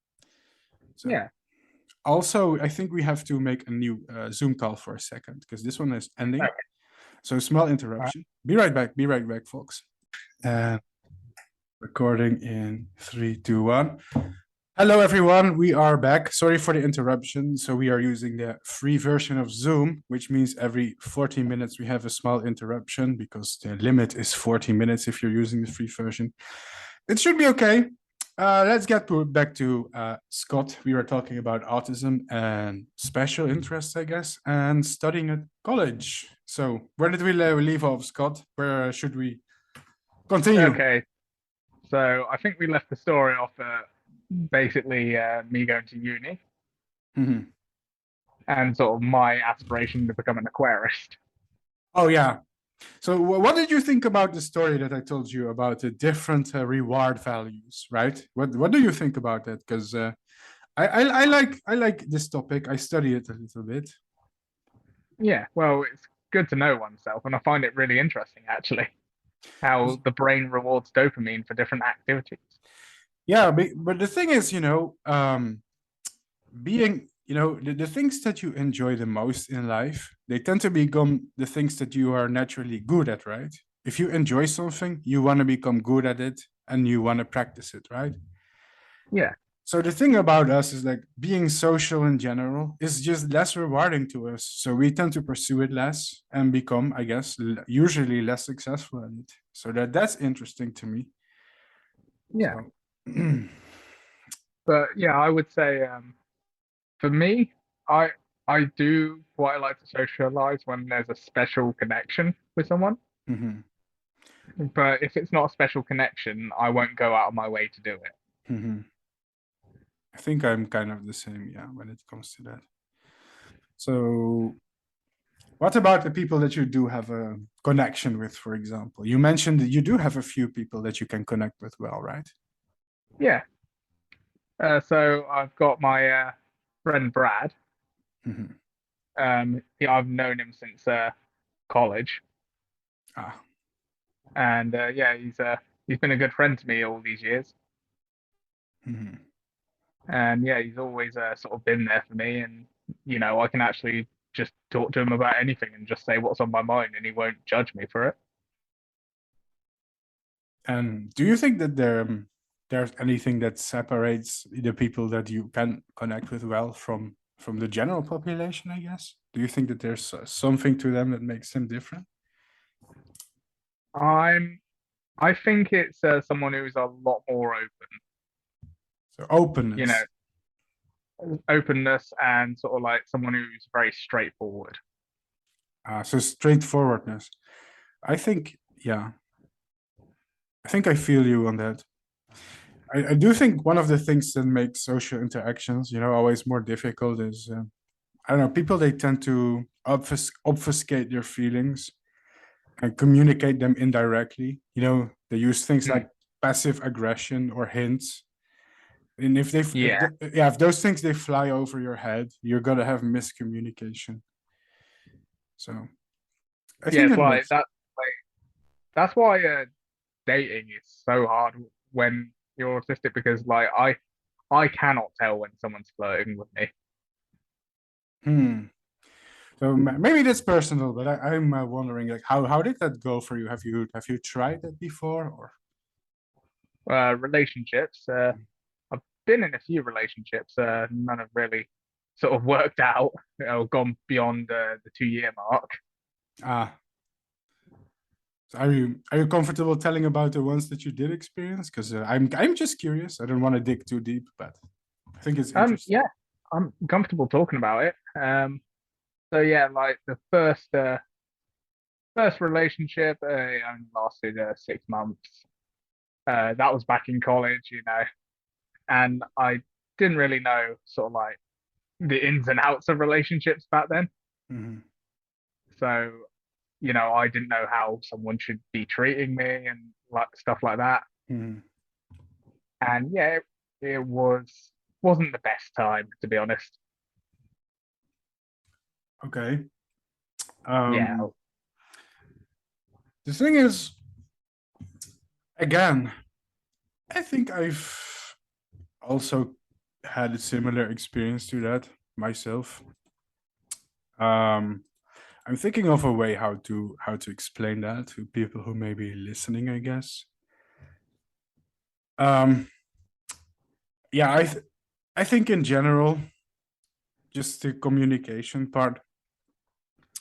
Speaker 2: So
Speaker 3: Yeah.
Speaker 2: Also, I think we have to make a new Zoom call for a second because this one is ending.
Speaker 3: Okay.
Speaker 2: So small interruption. Be right back, folks. And recording in 3, 2, 1. Hello, everyone. We are back. Sorry for the interruption. So we are using the free version of Zoom, which means every 40 minutes we have a small interruption because the limit is 40 minutes if you're using the free version. It should be okay. Let's get back to Scott. We were talking about autism and special interests, I guess, and studying at college. So where did we leave off, Scott? Where should we continue?
Speaker 3: Okay. So I think we left the story off basically me going to uni and sort of my aspiration to become an aquarist.
Speaker 2: Oh, yeah. So what did you think about the story that I told you about the different reward values, right? What do you think about that? Because I like this topic. I study it a little bit.
Speaker 3: Yeah, well, it's good to know oneself, and I find it really interesting actually how the brain rewards dopamine for different activities.
Speaker 2: Yeah, but the thing is, being, the things that you enjoy the most in life, they tend to become the things that you are naturally good at, right? If you enjoy something, you want to become good at it and you want to practice it, right?
Speaker 3: Yeah.
Speaker 2: So the thing about us is like being social in general is just less rewarding to us. So we tend to pursue it less and become, I guess, usually less successful at it. So that's interesting to me.
Speaker 3: Yeah.
Speaker 2: So,
Speaker 3: But yeah, I would say for me, I I do quite like to socialize when there's a special connection with someone.
Speaker 2: mhm,
Speaker 3: But if it's not a special connection, I won't go out of my way to do it.
Speaker 2: mhm. I think I'm kind of the same, yeah, when it comes to that. So what about the people that you do have a connection with, for example? You mentioned that you do have a few people that you can connect with well, right?
Speaker 3: Yeah. So I've got my friend Brad.
Speaker 2: Mhm.
Speaker 3: Yeah, I've known him since college,
Speaker 2: Ah,
Speaker 3: and yeah, he's been a good friend to me all these years.
Speaker 2: mhm.
Speaker 3: And yeah, he's always sort of been there for me, and I can actually just talk to him about anything and just say what's on my mind, and he won't judge me for it.
Speaker 2: And do you think that there's anything that separates the people that you can connect with well from the general population, I guess? Do you think that there's something to them that makes them different?
Speaker 3: I think it's someone who's a lot more open,
Speaker 2: So openness.
Speaker 3: Openness and sort of like someone who's very straightforward.
Speaker 2: So straightforwardness. I think, yeah, I think I feel you on that. I do think one of the things that makes social interactions, always more difficult is, I don't know, people, they tend to obfuscate their feelings and communicate them indirectly. They use things like passive aggression or hints. And
Speaker 3: Yeah.
Speaker 2: if those things, they fly over your head, you're gonna have miscommunication. So I
Speaker 3: Yeah,
Speaker 2: think
Speaker 3: it's
Speaker 2: that
Speaker 3: like
Speaker 2: makes.
Speaker 3: that. Like that's why dating is so hard when you're autistic because like I cannot tell when someone's flirting with me.
Speaker 2: So maybe that's personal, but I'm wondering, like, how did that go for you? Have you tried that before, or?
Speaker 3: Relationships. I've been in a few relationships. None have really sort of worked out or gone beyond the 2 year mark.
Speaker 2: Ah, So are you comfortable telling about the ones that you did experience? Because I'm just curious. I don't want to dig too deep, but I think it's interesting.
Speaker 3: Yeah, I'm comfortable talking about it. So yeah, like the first relationship only lasted 6 months. That was back in college, and I didn't really know sort of like the ins and outs of relationships back then.
Speaker 2: Mhm.
Speaker 3: So, I didn't know how someone should be treating me and like stuff like that.
Speaker 2: Mhm.
Speaker 3: And yeah, it wasn't the best time, to be honest.
Speaker 2: Okay.
Speaker 3: Yeah,
Speaker 2: The thing is, again, I think I've also had a similar experience to that myself. I'm thinking of a way how to explain that to people who may be listening, I guess. Um, yeah, I think in general, just the communication part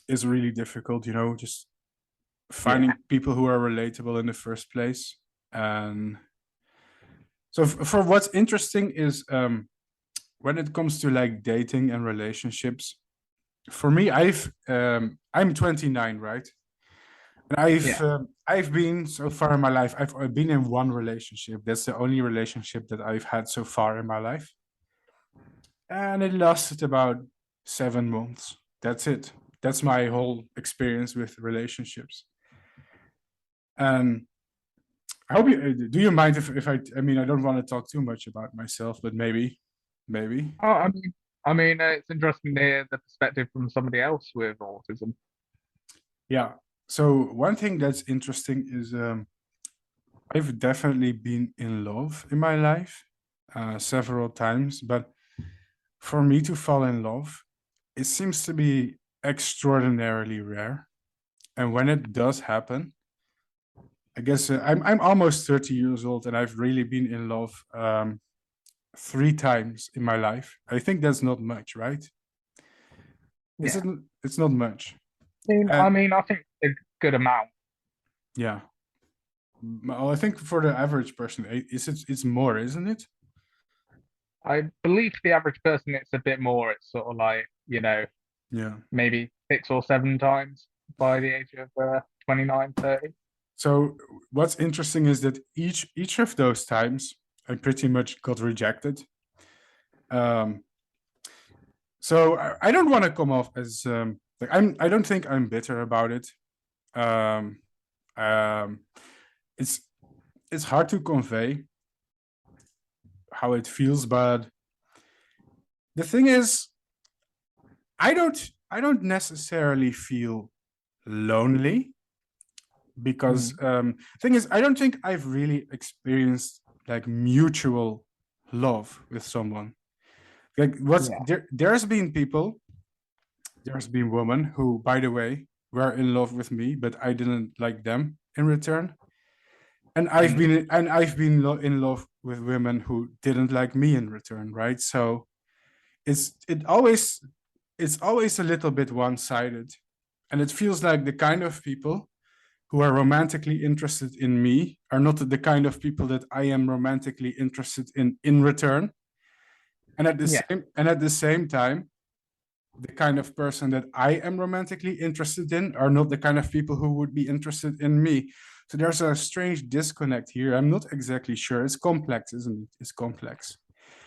Speaker 2: is really difficult, just
Speaker 3: yeah,
Speaker 2: finding people who are relatable in the first place. And so for what's interesting is when it comes to like dating and relationships, for me, I'm 29, right? And
Speaker 3: yeah,
Speaker 2: I've been so far in my life, I've been in one relationship. That's the only relationship that I've had so far in my life. And it lasted about 7 months. That's it. That's my whole experience with relationships. And I hope you do you mind if I mean I don't want to talk too much about myself, but maybe.
Speaker 3: Oh, I mean, it's interesting to hear the perspective from somebody else with autism.
Speaker 2: Yeah. So one thing that's interesting is I've definitely been in love in my life several times, but for me to fall in love, it seems to be extraordinarily rare. And when it does happen, I guess I'm almost 30 years old and I've really been in love 3 times in my life. I think that's not much, right? Is
Speaker 3: Yeah,
Speaker 2: it? It's not much.
Speaker 3: I
Speaker 2: And
Speaker 3: mean, I think a good amount.
Speaker 2: yeah, well, I think for the average person, it's more, isn't it?
Speaker 3: I believe for the average person, it's a bit more. It's sort of like,
Speaker 2: Yeah.
Speaker 3: maybe 6 or 7 times by the age of 29, 30.
Speaker 2: So what's interesting is that each of those times I pretty much got rejected. Um, so I don't want to come off as like I don't think I'm bitter about it. Um, um, it's it's hard to convey how it feels, but the thing is, I don't necessarily feel lonely because
Speaker 3: Mm.
Speaker 2: thing is I don't think I've really experienced like mutual love with someone. Like
Speaker 3: Yeah,
Speaker 2: there's been women who, by the way, were in love with me, but I didn't like them in return. And
Speaker 3: mm.
Speaker 2: I've been in love with women who didn't like me in return, right? So it's it always it's always a little bit one-sided. And it feels like the kind of people who are romantically interested in me are not the kind of people that I am romantically interested in return.
Speaker 3: Yeah,
Speaker 2: And at the same time, the kind of person that I am romantically interested in are not the kind of people who would be interested in me. So there's a strange disconnect here. I'm not exactly sure. It's complex, isn't it? It's complex.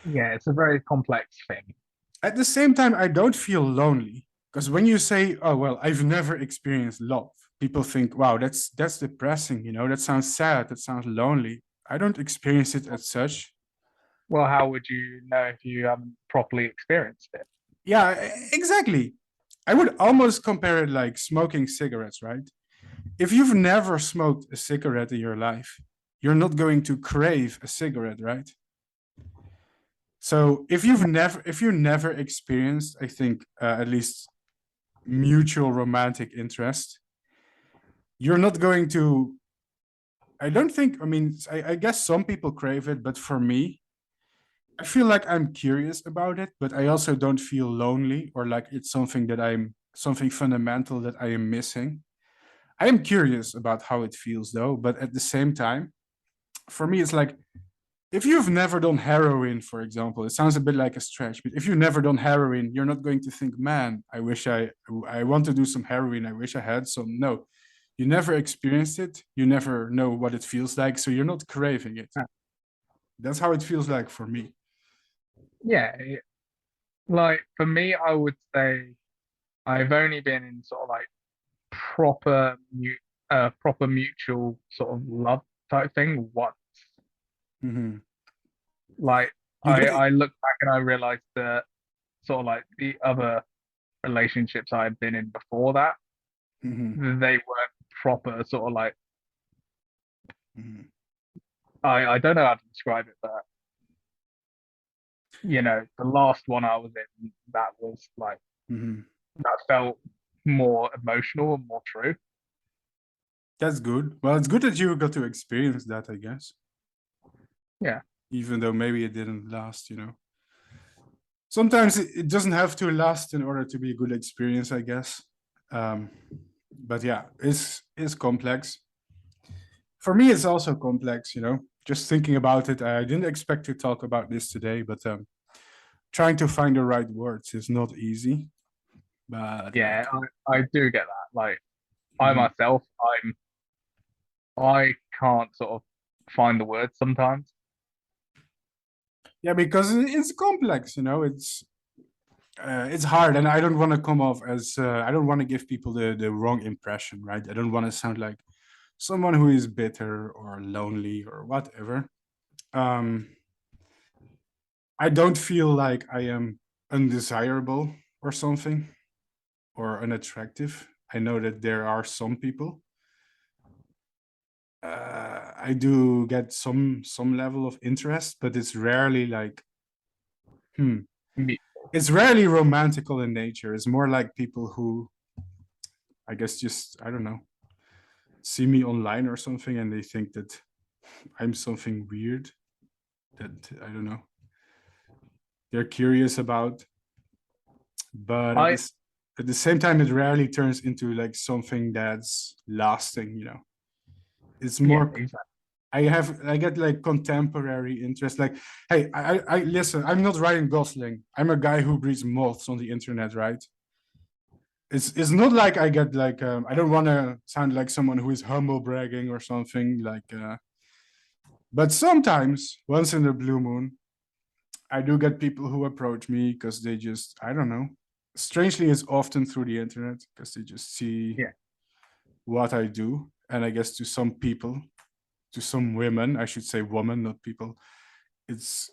Speaker 3: yeah. It's a very complex thing.
Speaker 2: At the same time, I don't feel lonely because when you say, "Oh well, I've never experienced love," people think, "Wow, that's depressing. That sounds sad. That sounds lonely." I don't experience it as such.
Speaker 3: Well, how would you know if you haven't properly experienced it?
Speaker 2: Yeah, exactly. I would almost compare it like smoking cigarettes, right? If you've never smoked a cigarette in your life, you're not going to crave a cigarette, right? So if you never experienced, I think at least mutual romantic interest, you're not going to. I don't think. I mean, I guess some people crave it, but for me, I feel like I'm curious about it, but I also don't feel lonely or like it's something fundamental that I am missing. I am curious about how it feels though, but at the same time, for me, it's like, if you've never done heroin, for example, it sounds a bit like a stretch, but if you've never done heroin, you're not going to think, man, I want to do some heroin. I wish I had some. No, you never experienced it. You never know what it feels like. So you're not craving it. That's how it feels like for me.
Speaker 3: Yeah, like for me, I would say I've only been in sort of like proper mutual sort of love type thing once.
Speaker 2: Mm-hmm.
Speaker 3: Like
Speaker 2: You get,
Speaker 3: I look back and I realized that sort of like the other relationships I had been in before that,
Speaker 2: mm-hmm.
Speaker 3: they weren't proper sort of like
Speaker 2: Mm-hmm.
Speaker 3: I don't know how to describe it, but you know, the last one I was in, that was like
Speaker 2: Mm-hmm.
Speaker 3: that felt more emotional and more true.
Speaker 2: That's good. Well, it's good that you got to experience that, I guess.
Speaker 3: Yeah.
Speaker 2: Even though maybe it didn't last, Sometimes it doesn't have to last in order to be a good experience, I guess. But yeah, it's complex. For me, it's also complex, Just thinking about it, I didn't expect to talk about this today, but trying to find the right words is not easy. But
Speaker 3: Yeah,
Speaker 2: like,
Speaker 3: I do get that. Like I
Speaker 2: mhm.
Speaker 3: myself, I can't sort of find the words sometimes.
Speaker 2: Yeah, because it's complex, it's hard, and I don't want to come off as I don't want to give people the wrong impression, right? I don't want to sound like someone who is bitter or lonely or whatever. Um, I don't feel like I am undesirable or something or unattractive. I know that there are some people. I do get some level of interest, but it's rarely like,
Speaker 3: Me-
Speaker 2: it's rarely romantical in nature. It's more like people who, I guess, just I don't know, see me online or something, and they think that I'm something weird that I don't know. They're curious about, but
Speaker 3: I
Speaker 2: at the same time, it rarely turns into like something that's lasting. It's
Speaker 3: yeah,
Speaker 2: more.
Speaker 3: exactly.
Speaker 2: I get like contemporary interest. Like, hey, I listen. I'm not Ryan Gosling. I'm a guy who breeds moths on the internet, right? It's not like I get like I don't want to sound like someone who is humble bragging or something like. But sometimes, once in a blue moon, I do get people who approach me because they just I don't know. Strangely, it's often through the internet because they just see
Speaker 3: Yeah.
Speaker 2: what I do, and I guess to some people, to some women, I should say woman, not people, it's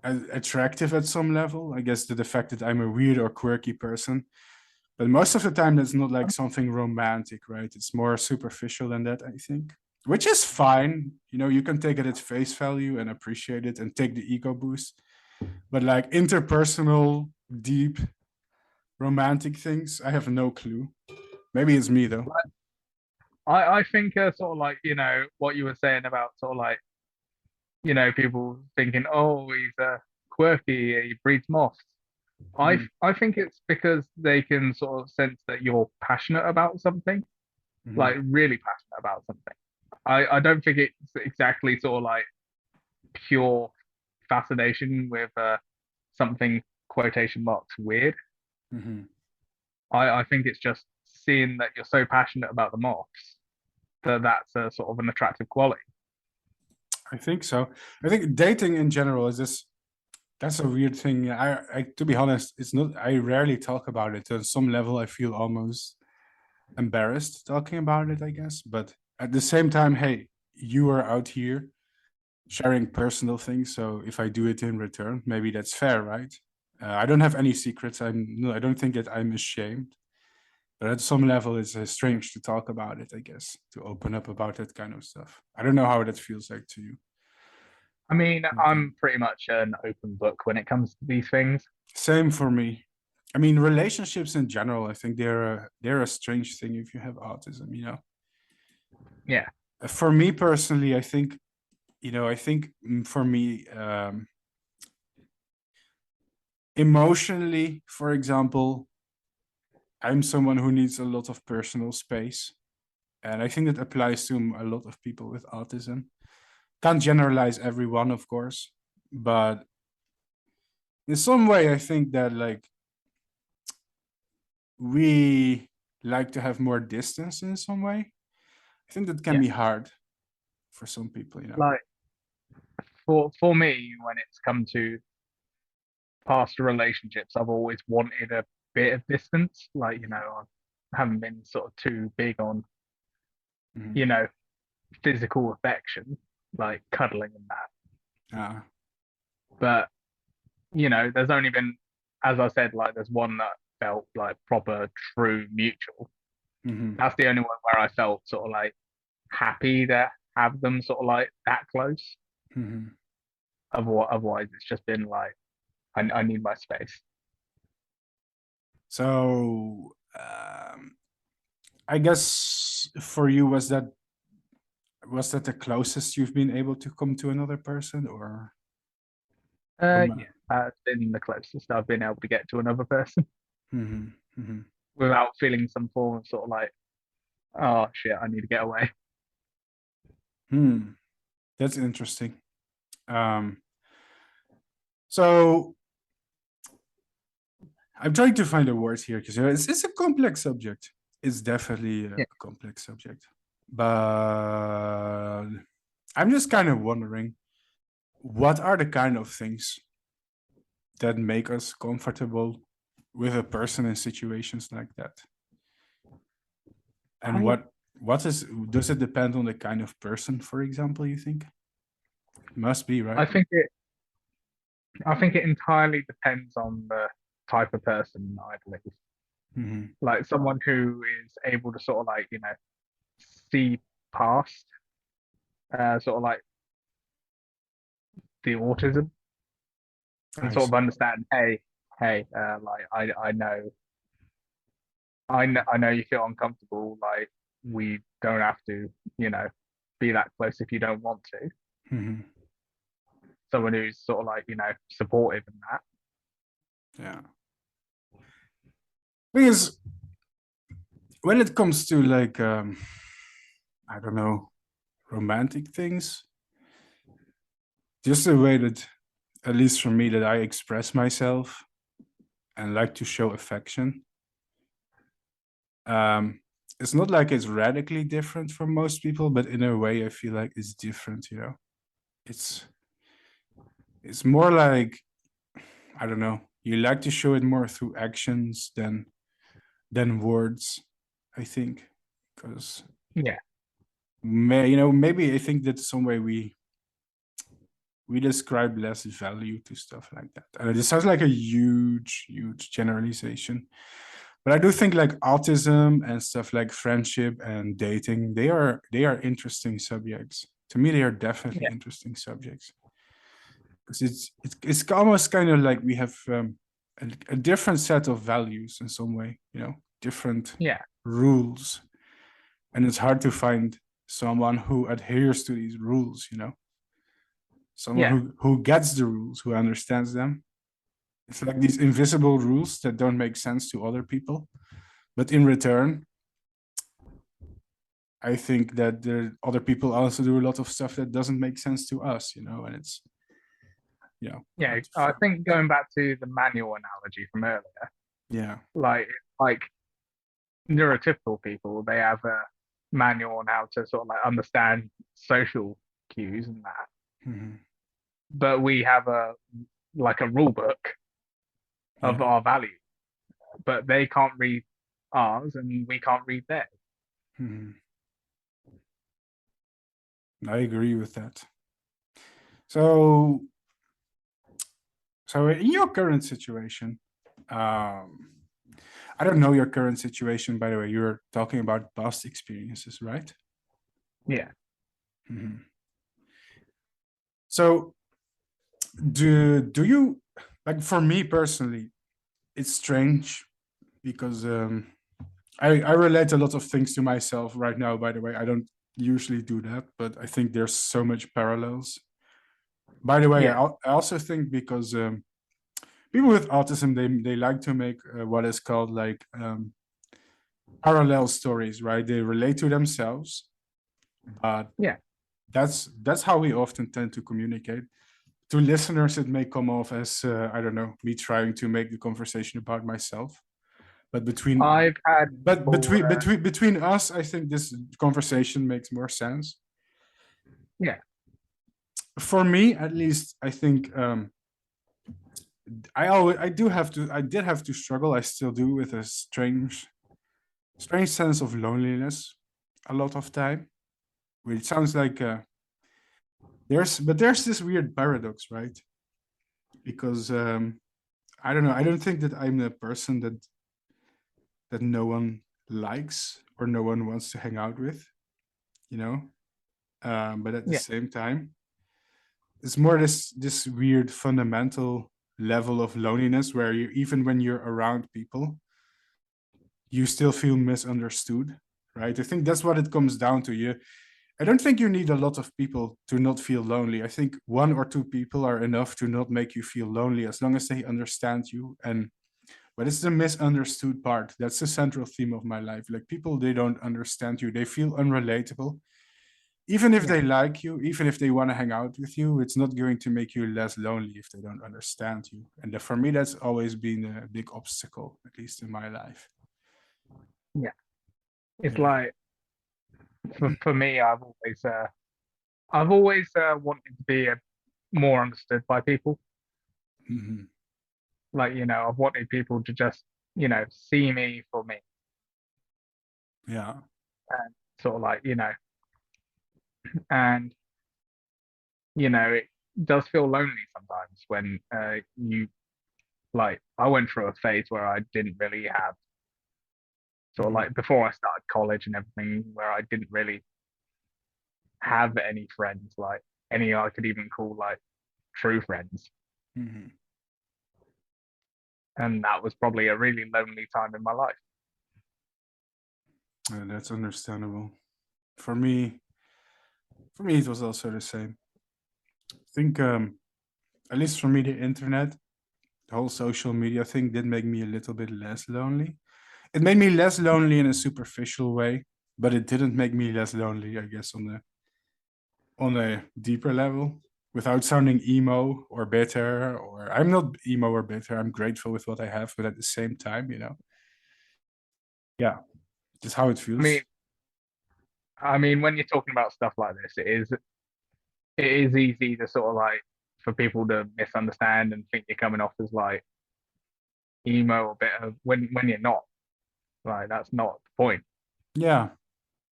Speaker 2: attractive at some level. I guess the fact that I'm a weird or quirky person. But most of the time, it's not like something romantic, right? It's more superficial than that, I think, which is fine. You can take it at face value and appreciate it and take the ego boost. But like interpersonal, deep, romantic things, I have no clue. Maybe it's me though.
Speaker 3: I think sort of like, you know, what you were saying about sort of like, you know, people thinking, oh, he's quirky, he breeds moths.
Speaker 2: Mhm,
Speaker 3: I think it's because they can sort of sense that you're passionate about something,
Speaker 2: mhm,
Speaker 3: like really passionate about something. I don't think it's exactly sort of like pure fascination with something quotation marks weird.
Speaker 2: mhm.
Speaker 3: I think it's just seeing that you're so passionate about the moths that that's a sort of an attractive quality.
Speaker 2: I think so. I think dating in general is this. That's a weird thing. To be honest, it's not. I rarely talk about it. On some level, I feel almost embarrassed talking about it, I guess. But at the same time, hey, you are out here sharing personal things. So if I do it in return, maybe that's fair, right? I don't have any secrets. I don't think that I'm ashamed. But at some level, it's strange to talk about it, I guess, to open up about that kind of stuff. I don't know how that feels like to you.
Speaker 3: I mean,
Speaker 2: Okay.
Speaker 3: I'm pretty much an open book when it comes to these things.
Speaker 2: Same for me. I mean, relationships in general, I think they're a strange thing if you have autism.
Speaker 3: Yeah.
Speaker 2: For me personally, I think for me, emotionally, for example, I'm someone who needs a lot of personal space. And I think that applies to a lot of people with autism. Can't generalize everyone, of course, but in some way, I think that like we like to have more distance in some way. I think that can be hard for some people, you know.
Speaker 3: Like for me, when it's come to past relationships, I've always wanted a bit of distance. Like, I haven't been sort of too big on,
Speaker 2: Mhm.
Speaker 3: Physical affection, like cuddling and that.
Speaker 2: Ah,
Speaker 3: But, there's only been, as I said, like there's one that felt like proper, true, mutual.
Speaker 2: mhm,
Speaker 3: That's the only one where I felt sort of like happy to have them sort of like that close.
Speaker 2: mhm.
Speaker 3: Otherwise, it's just been like, I need my space.
Speaker 2: So I guess for you, was that the closest you've been able to come to another person, or
Speaker 3: Yeah, that's been the closest I've been able to get to another person
Speaker 2: Mhm, mhm.
Speaker 3: without feeling some form of sort of like, oh shit, I need to get away.
Speaker 2: That's interesting. So I'm trying to find a word here because it's a complex subject. It's definitely a
Speaker 3: Yeah.
Speaker 2: complex subject, but I'm just kind of wondering, what are the kind of things that make us comfortable with a person in situations like that? And
Speaker 3: I,
Speaker 2: does it depend on the kind of person, for example, you think? Must be, right?
Speaker 3: I think it entirely depends on the type of person, I believe.
Speaker 2: Mhm,
Speaker 3: Like someone who is able to sort of like, see past sort of like the autism and
Speaker 2: I
Speaker 3: sort of
Speaker 2: see.
Speaker 3: understand, hey, like I know you feel uncomfortable. Like we don't have to, be that close if you don't want to.
Speaker 2: Mhm,
Speaker 3: Someone who's sort of like, supportive in that.
Speaker 2: yeah. Because when it comes to like I don't know, romantic things, just the way that, at least for me, that I express myself and like to show affection, it's not like it's radically different from most people, but in a way I feel like it's different, you know. It's more like, I don't know, you like to show it more through actions than words, I think. Because
Speaker 3: Yeah,
Speaker 2: maybe I think that some way we describe less value to stuff like that. And it sounds like a huge generalization, but I do think like autism and stuff like friendship and dating, they are interesting subjects. To me, they are definitely
Speaker 3: yeah,
Speaker 2: interesting subjects, because it's almost kind of like we have a different set of values in some way, different
Speaker 3: yeah,
Speaker 2: rules, and it's hard to find someone who adheres to these rules, someone
Speaker 3: yeah,
Speaker 2: who gets the rules, who understands them. It's like these invisible rules that don't make sense to other people, but in return, I think that the other people also do a lot of stuff that doesn't make sense to us, and it's
Speaker 3: yeah.
Speaker 2: hard to
Speaker 3: I
Speaker 2: find.
Speaker 3: think going back to the manual analogy from earlier,
Speaker 2: Yeah.
Speaker 3: like neurotypical people, they have a manual on how to sort of like understand social cues and that.
Speaker 2: Mhm.
Speaker 3: But we have a rule book of
Speaker 2: Yeah.
Speaker 3: our values, but they can't read ours and we can't read theirs.
Speaker 2: Mhm. I agree with that. So, in your current situation, um, I don't know your current situation, by the way. You're talking about past experiences, right?
Speaker 3: Yeah,
Speaker 2: Mhm. So, do you, like, for me personally, it's strange because I relate a lot of things to myself right now, by the way. I don't usually do that, but I think there's so much parallels. By the way,
Speaker 3: yeah,
Speaker 2: I also think because people with autism, they like to make what is called like parallel stories, right? They relate to themselves, but
Speaker 3: Yeah.
Speaker 2: that's how we often tend to communicate. To listeners, it may come off as I don't know, me trying to make the conversation about myself. But
Speaker 3: I've had people,
Speaker 2: between us, I think this conversation makes more sense.
Speaker 3: yeah.
Speaker 2: For me, at least, I think I did have to struggle. I still do with a strange sense of loneliness a lot of time. Which sounds like there's this weird paradox, right? Because I don't know. I don't think that I'm the person that no one likes or no one wants to hang out with, you know. But at the
Speaker 3: Yeah.
Speaker 2: same time, it's more this weird fundamental level of loneliness where you, even when you're around people, you still feel misunderstood, right? I think that's what it comes down to. I don't think you need a lot of people to not feel lonely. I think one or two people are enough to not make you feel lonely as long as they understand you. But it's the misunderstood part. That's the central theme of my life. Like, people, they don't understand you. They feel unrelatable. Even if they like you, even if they want to hang out with you, it's not going to make you less lonely if they don't understand you. And for me, that's always been a big obstacle, at least in my life.
Speaker 3: Yeah. It's
Speaker 2: Yeah.
Speaker 3: like, for me, I've always wanted to be more understood by people.
Speaker 2: Mhm.
Speaker 3: Like, I've wanted people to just, see me for me,
Speaker 2: Yeah.
Speaker 3: and sort of like, and it does feel lonely sometimes when I went through a phase where I didn't really have, sort of like, before I started college and everything, where I didn't really have any friends, like any I could even call like true friends.
Speaker 2: Mhm.
Speaker 3: And that was probably a really lonely time in my life.
Speaker 2: That's understandable. For me, it was also the same. I think, at least for me, the internet, the whole social media thing did make me a little bit less lonely. It made me less lonely in a superficial way, but it didn't make me less lonely, I guess, on a deeper level. Without sounding emo or bitter, or I'm not emo or bitter. I'm grateful with what I have, but at the same time, yeah, just how it
Speaker 3: I mean,
Speaker 2: feels.
Speaker 3: when you're talking about stuff like this, it is easy to sort of like, for people to misunderstand and think you're coming off as like emo or bitter when you're not. Like, that's not the point.
Speaker 2: Yeah,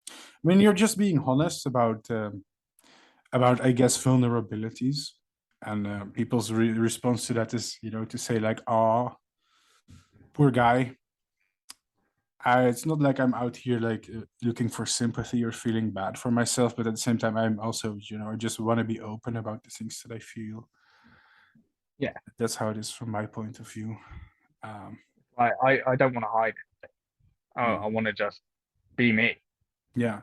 Speaker 2: I mean, you're just being honest about, I guess, vulnerabilities, and people's response to that is, to say like, "Oh, poor guy." It's not like I'm out here like looking for sympathy or feeling bad for myself, but at the same time, I'm also, I just want to be open about the things that I feel.
Speaker 3: Yeah.
Speaker 2: That's how it is from my point of view. Um,
Speaker 3: I don't want to hide it. I
Speaker 2: mm,
Speaker 3: want to just be me.
Speaker 2: yeah,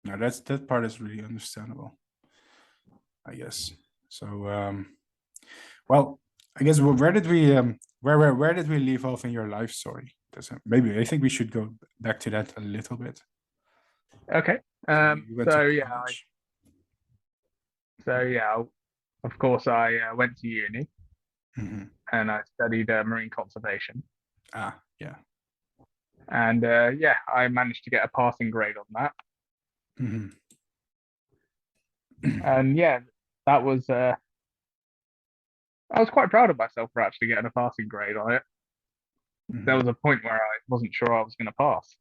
Speaker 2: no, that part is really understandable, I guess. So, well, I guess where did we where did we leave off in your life story? Maybe I think we should go back to that a little bit.
Speaker 3: Okay.
Speaker 2: So you went to
Speaker 3: So yeah,
Speaker 2: college.
Speaker 3: of course I went to uni
Speaker 2: Mhm.
Speaker 3: and I studied marine conservation.
Speaker 2: Yeah.
Speaker 3: And yeah, I managed to get a passing grade on that.
Speaker 2: Mhm.
Speaker 3: And yeah, that was I was quite proud of myself for actually getting a passing grade on it. There
Speaker 2: Mhm.
Speaker 3: was a point where I wasn't sure I was going to pass,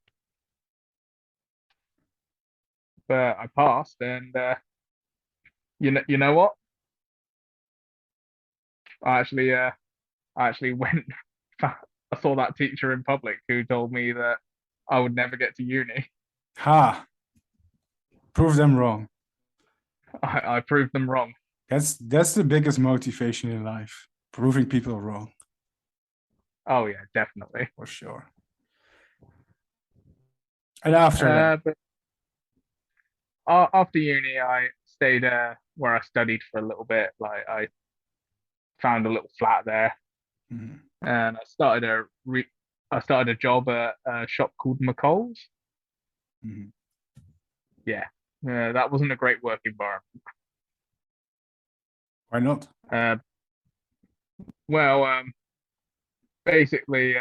Speaker 3: but I passed. And you know what? I actually went. I saw that teacher in public who told me that I would never get to uni.
Speaker 2: Ha! Prove them wrong.
Speaker 3: I proved them wrong.
Speaker 2: That's the biggest motivation in life. Proving people wrong,
Speaker 3: Oh yeah, definitely.
Speaker 2: for sure. And after that,
Speaker 3: But after uni, I stayed where I studied for a little bit. Like, I found a little flat there,
Speaker 2: mhm.
Speaker 3: and I started I started a job at a shop called McColl's.
Speaker 2: Mhm.
Speaker 3: Yeah, that wasn't a great work environment.
Speaker 2: Why not?
Speaker 3: Uh, well, basically,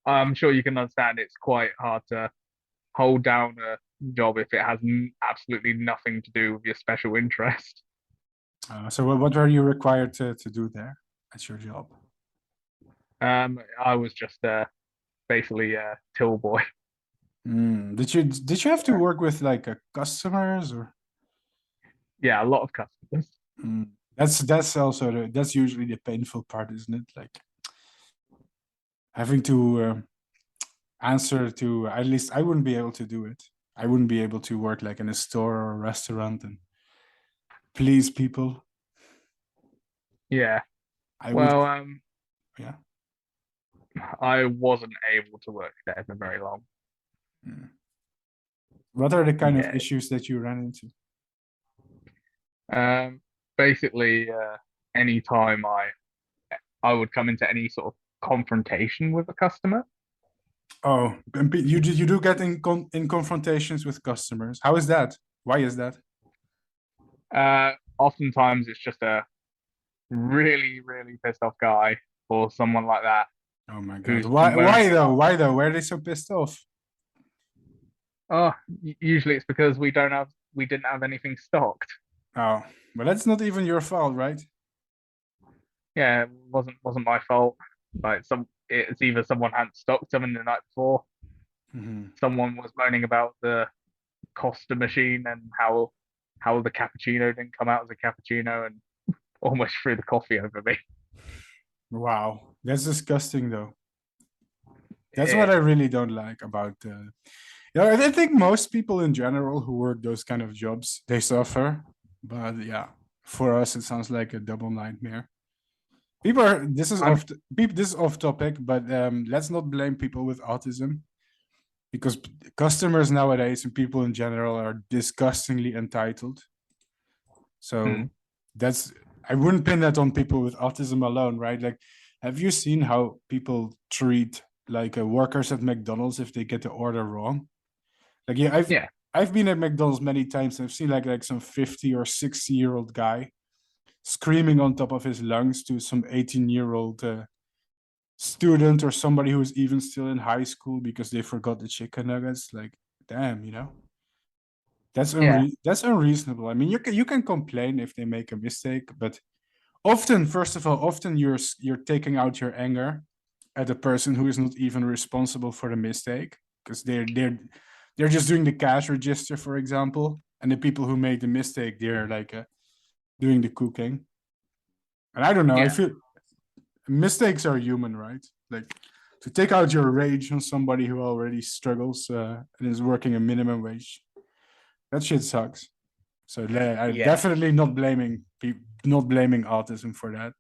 Speaker 3: I'm sure you can understand it's quite hard to hold down a job if it has absolutely nothing to do with your special interest.
Speaker 2: So what were you required to do there at your job?
Speaker 3: I was just basically a till boy.
Speaker 2: Did you have to work with like customers or?
Speaker 3: Yeah, a lot of customers.
Speaker 2: That's also that's usually the painful part, isn't it? Like having to answer to, at least I wouldn't be able to do it. I wouldn't be able to work like in a store or a restaurant and please people.
Speaker 3: Yeah.
Speaker 2: I would,
Speaker 3: Well,
Speaker 2: yeah.
Speaker 3: I wasn't able to work there for very long.
Speaker 2: Mm. What are the kind of
Speaker 3: Yeah.
Speaker 2: issues that you ran into?
Speaker 3: Basically, anytime I would come into any sort of confrontation with a customer.
Speaker 2: Oh, and you do get in confrontations with customers. How is that? Why is that?
Speaker 3: Oftentimes it's just a really, really pissed off guy or someone like that
Speaker 2: Oh my God.
Speaker 3: who's
Speaker 2: Why
Speaker 3: moaning
Speaker 2: though?
Speaker 3: about.
Speaker 2: Why though? Why are they so pissed off?
Speaker 3: Oh, usually it's because we didn't have anything stocked.
Speaker 2: Oh, but that's not even your fault, right?
Speaker 3: Yeah, it wasn't my fault. Like it's either someone hadn't stocked them in the night before,
Speaker 2: Mhm.
Speaker 3: someone was moaning about the Costa machine and how the cappuccino didn't come out as a cappuccino and almost threw the coffee over me.
Speaker 2: Wow, that's disgusting though. That's what
Speaker 3: Yeah,
Speaker 2: I really don't like about yeah, I think most people in general who work those kind of jobs, they suffer. But yeah, for us it sounds like a double nightmare. People are
Speaker 3: I'm
Speaker 2: this is off topic, but let's not blame people with autism because customers nowadays and people in general are disgustingly entitled. So that's, I wouldn't pin that on people with autism alone, right? Like, have you seen how people treat like workers at McDonald's if they get the order wrong? Like, yeah,
Speaker 3: yeah,
Speaker 2: I've been at McDonald's many times and I've seen like some 50 or 60-year-old guy screaming on top of his lungs to some 18-year-old student or somebody who's even still in high school because they forgot the chicken nuggets. Like, damn, you know?
Speaker 3: yeah,
Speaker 2: That's unreasonable. I mean, you can complain if they make a mistake, but often, first of all, often you're taking out your anger at a person who is not even responsible for the mistake because they're just doing the cash register, for example, and the people who made the mistake, they're like doing the cooking. And I don't know, I
Speaker 3: yeah,
Speaker 2: feel mistakes are human, right? Like to take out your rage on somebody who already struggles and is working a minimum wage, that shit sucks. So I'm
Speaker 4: Yeah.
Speaker 2: definitely not blaming autism for that.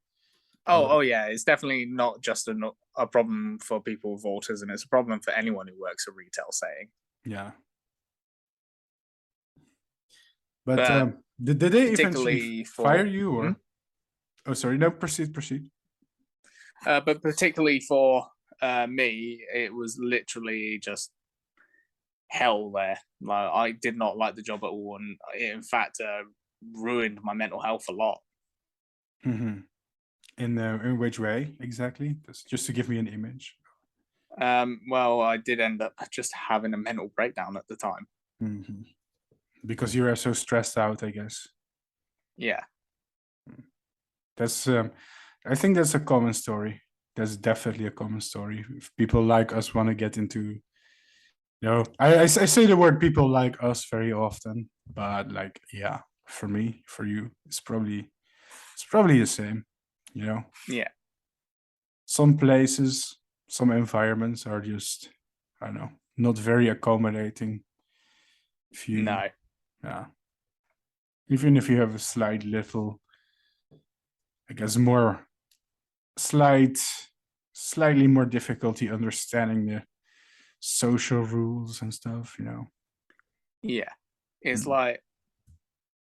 Speaker 4: Oh yeah. It's definitely not just a problem for people with autism. It's a problem for anyone who works a retail setting.
Speaker 2: Yeah. But
Speaker 4: But
Speaker 2: did they eventually
Speaker 4: particularly
Speaker 2: fire
Speaker 4: for
Speaker 2: you or? Oh, sorry. No, proceed.
Speaker 4: but particularly for me, it was literally just hell there. Like I did not like the job at all, and it, in fact, ruined my mental health a lot.
Speaker 2: Mm-hmm. In which way exactly? Just to give me an image.
Speaker 4: Well, I did end up just having a mental breakdown at the time.
Speaker 2: Mm-hmm. Because you are so stressed out, I guess.
Speaker 4: Yeah.
Speaker 2: That's I think that's a common story. That's definitely a common story. If people like us want to get into, I say the word people like us very often, but like, yeah, for me, for you, it's probably the same, you know.
Speaker 4: Yeah.
Speaker 2: Some places, some environments are just, I don't know, not very accommodating. If you,
Speaker 4: No.
Speaker 2: yeah, even if you have a slight little, I guess, more slightly more difficulty understanding the social rules and stuff, you know.
Speaker 4: Yeah. It's
Speaker 2: Mm.
Speaker 4: like,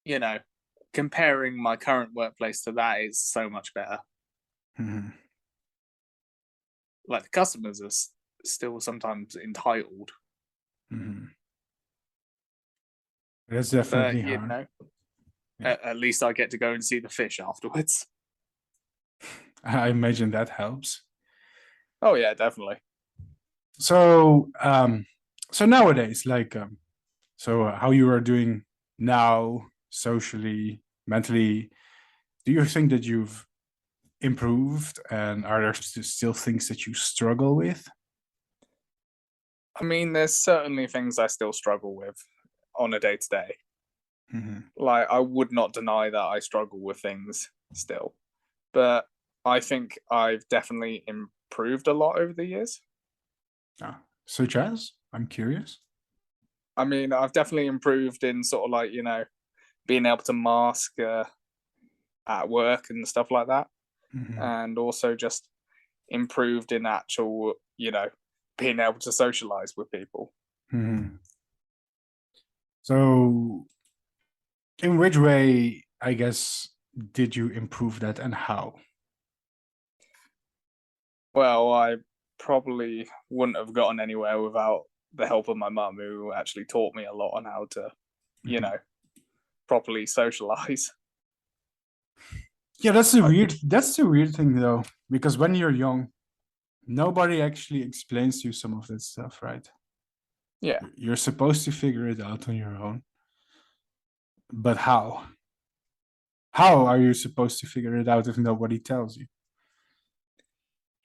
Speaker 4: you know, comparing my current workplace to that is so much better.
Speaker 2: Mm-hmm.
Speaker 4: like the customers are still sometimes entitled.
Speaker 2: Mm-hmm. That's
Speaker 4: But
Speaker 2: definitely
Speaker 4: you
Speaker 2: hard.
Speaker 4: know,
Speaker 2: Yeah.
Speaker 4: at least I get to go and see the fish afterwards.
Speaker 2: I imagine that helps.
Speaker 4: Oh yeah, definitely.
Speaker 2: So, so nowadays, like, how you are doing now, socially, mentally, do you think that you've improved, and are there still things that you struggle with?
Speaker 4: I mean, there's certainly things I still struggle with on a day to day. Like, I would not deny that I struggle with things still, but I think I've definitely improved a lot over the years.
Speaker 2: Such as? I'm curious.
Speaker 4: I mean, I've definitely improved in sort of like, being able to mask at work and stuff like that. And also just improved in actual, being able to socialize with people.
Speaker 2: So, in which way, I guess, did you improve that, and how?
Speaker 4: Well, I probably wouldn't have gotten anywhere without the help of my mum, who actually taught me a lot on how to, properly socialize.
Speaker 2: Yeah, that's the weird thing though, because when you're young, nobody actually explains to you some of that stuff, right?
Speaker 4: Yeah.
Speaker 2: You're supposed to figure it out on your own. But how? How are you supposed to figure it out if nobody tells you?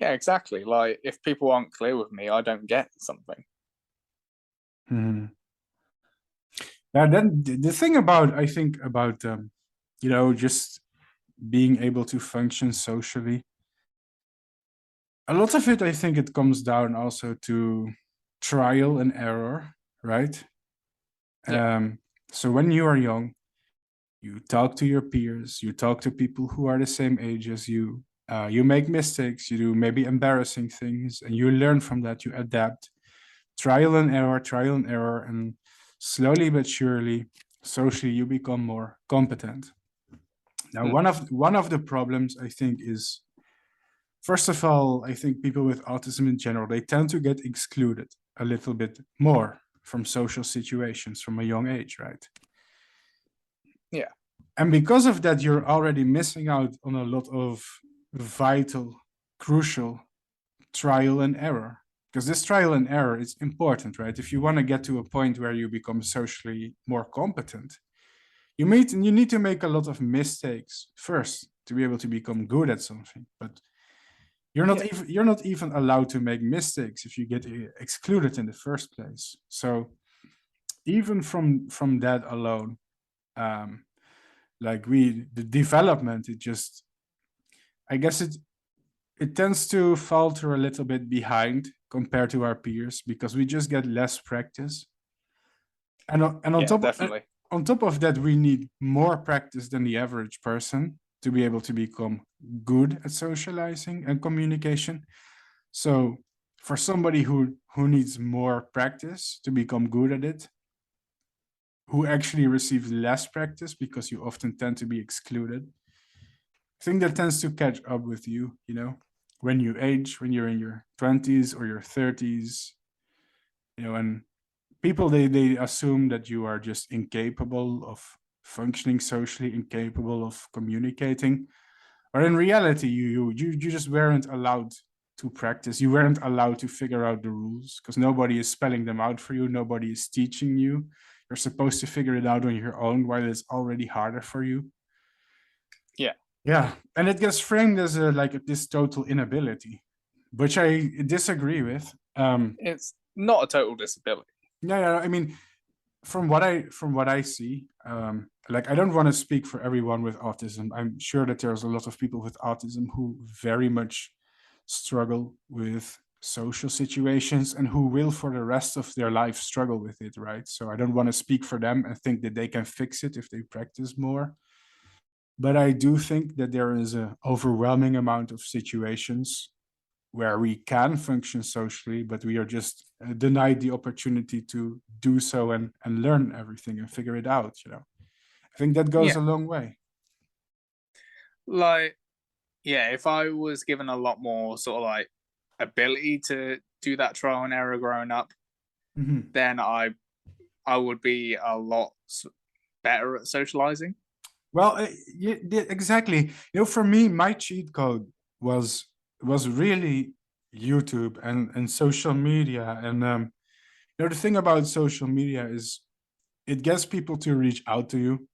Speaker 4: Yeah, exactly. Like, if people aren't clear with me, I don't get something.
Speaker 2: Now, then the thing about, I think, about just being able to function socially, a lot of it, I think, it comes down also to trial and error, right?
Speaker 4: Yeah.
Speaker 2: So when you are young, you talk to your peers, you talk to people who are the same age as you. You make mistakes, you do maybe embarrassing things, and you learn from that. You adapt. Trial and error, and slowly but surely, socially, you become more competent. Now, one of the problems, I think, is, first of all, I think people with autism in general, they tend to get excluded a little bit more from social situations from a young age, right?
Speaker 4: Yeah.
Speaker 2: And because of that, you're already missing out on a lot of vital, crucial trial and error. Because this trial and error is important, right? If you want to get to a point where you become socially more competent, you need to make a lot of mistakes first to be able to become good at something. But you're not even allowed to make mistakes if you get excluded in the first place. So even from that alone, the development, I guess it tends to falter a little bit behind compared to our peers, because we just get less practice. And
Speaker 4: Definitely.
Speaker 2: On top of that, we need more practice than the average person to be able to become good at socializing and communication. So for somebody who needs more practice to become good at it, who actually receives less practice because you often tend to be excluded, I think that tends to catch up with you, when you age, when you're in your 20s or your 30s, and people, they assume that you are just incapable of functioning socially, incapable of communicating. But in reality, you just weren't allowed to practice. You weren't allowed to figure out the rules because nobody is spelling them out for you. Nobody is teaching you. You're supposed to figure it out on your own, while it's already harder for you. Yeah, and it gets framed as this total inability, which I disagree with.
Speaker 4: It's not a total disability.
Speaker 2: Yeah, I mean, from what I see, I don't want to speak for everyone with autism. I'm sure that there's a lot of people with autism who very much struggle with social situations and who will for the rest of their life struggle with it, right? So I don't want to speak for them and think that they can fix it if they practice more. But I do think that there is an overwhelming amount of situations where we can function socially, but we are just denied the opportunity to do so and learn everything and figure it out. I think that goes a long way.
Speaker 4: Like, if I was given a lot more sort of ability to do that trial and error growing up,
Speaker 2: Mhm.
Speaker 4: then I would be a lot better at socializing.
Speaker 2: Well, exactly. For me, my cheat code was really YouTube and social media. And the thing about social media is it gets people to reach out to you.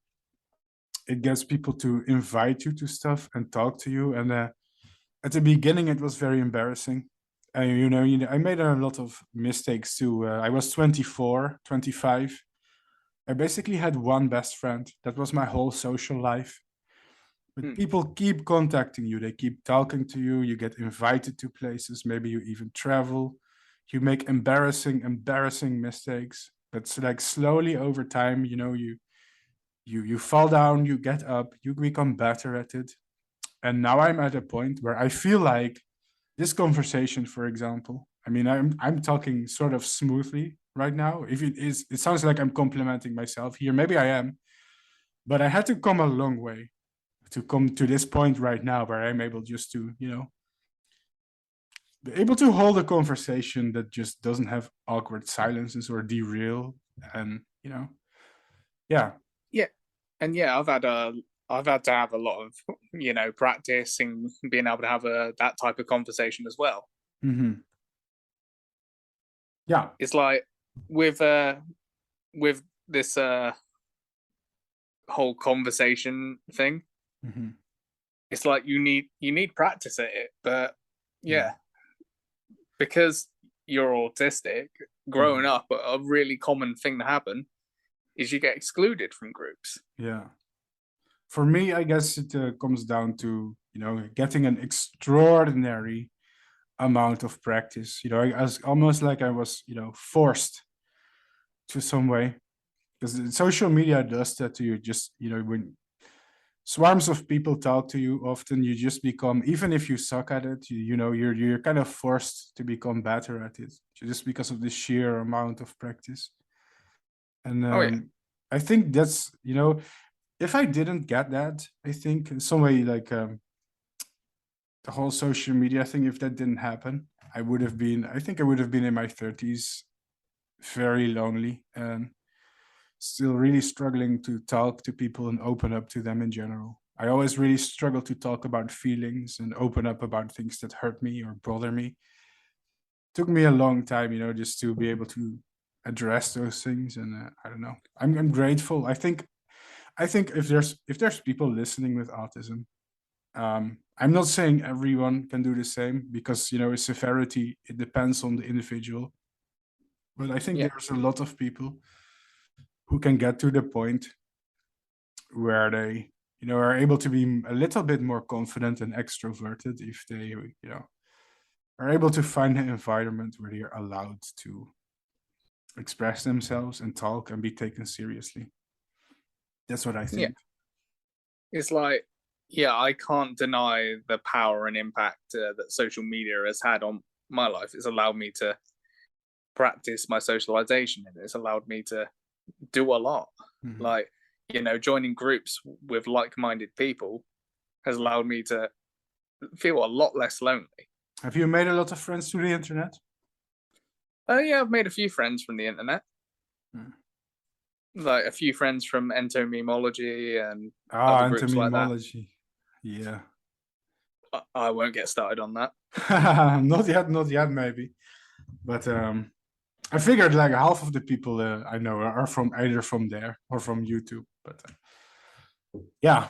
Speaker 2: It gets people to invite you to stuff and talk to you. And at the beginning, it was very embarrassing. I made a lot of mistakes too. I was 24, 25. I basically had one best friend. That was my whole social life. But people keep contacting you. They keep talking to you. You get invited to places. Maybe you even travel. You make embarrassing mistakes. But like slowly over time, you fall down, you get up, you become better at it. And now I'm at a point where I feel like this conversation, for example, I mean, I'm talking sort of smoothly right now. If it sounds like I'm complimenting myself here. Maybe I am, but I had to come a long way to come to this point right now where I'm able just to, be able to hold a conversation that just doesn't have awkward silences or derail. And, yeah.
Speaker 4: Yeah. And yeah, I've had to have a lot of, practice and being able to have that type of conversation as well.
Speaker 2: Mm-hmm. Yeah.
Speaker 4: It's like with this whole conversation thing,
Speaker 2: Mm-hmm.
Speaker 4: it's like you need practice at it. But yeah, because you're autistic, growing up, a really common thing to happen is you get excluded from groups.
Speaker 2: Yeah. For me, I guess it comes down to, getting an extraordinary amount of practice. I was almost like I was, forced to some way, because social media does that to you. Just, when swarms of people talk to you, often you just become, even if you suck at it, you're kind of forced to become better at it just because of the sheer amount of practice. And I think that's, if I didn't get that, I think in some way, like the whole social media thing, if that didn't happen, I would have been in my 30s, very lonely and still really struggling to talk to people and open up to them in general. I always really struggle to talk about feelings and open up about things that hurt me or bother me. Took me a long time, just to be able to address those things. And I don't know. I'm grateful. I think if there's people listening with autism, I'm not saying everyone can do the same, because severity, it depends on the individual. But I think there's a lot of people who can get to the point where they are able to be a little bit more confident and extroverted if they are able to find an environment where they are allowed to express themselves and talk and be taken seriously. That's what I think.
Speaker 4: It's like, I can't deny the power and impact that social media has had on my life. It's allowed me to practice my socialization, and it's allowed me to do a lot.
Speaker 2: Mm-hmm.
Speaker 4: Like, joining groups with like-minded people has allowed me to feel a lot less lonely.
Speaker 2: Have you made a lot of friends through the internet?
Speaker 4: Yeah, I've made a few friends from the internet. Like a few friends from entomemology and other groups like that.
Speaker 2: Entomemology. Yeah.
Speaker 4: I won't get started on that.
Speaker 2: Not yet, maybe. But I figured like half of the people I know are either from there or from YouTube. But yeah,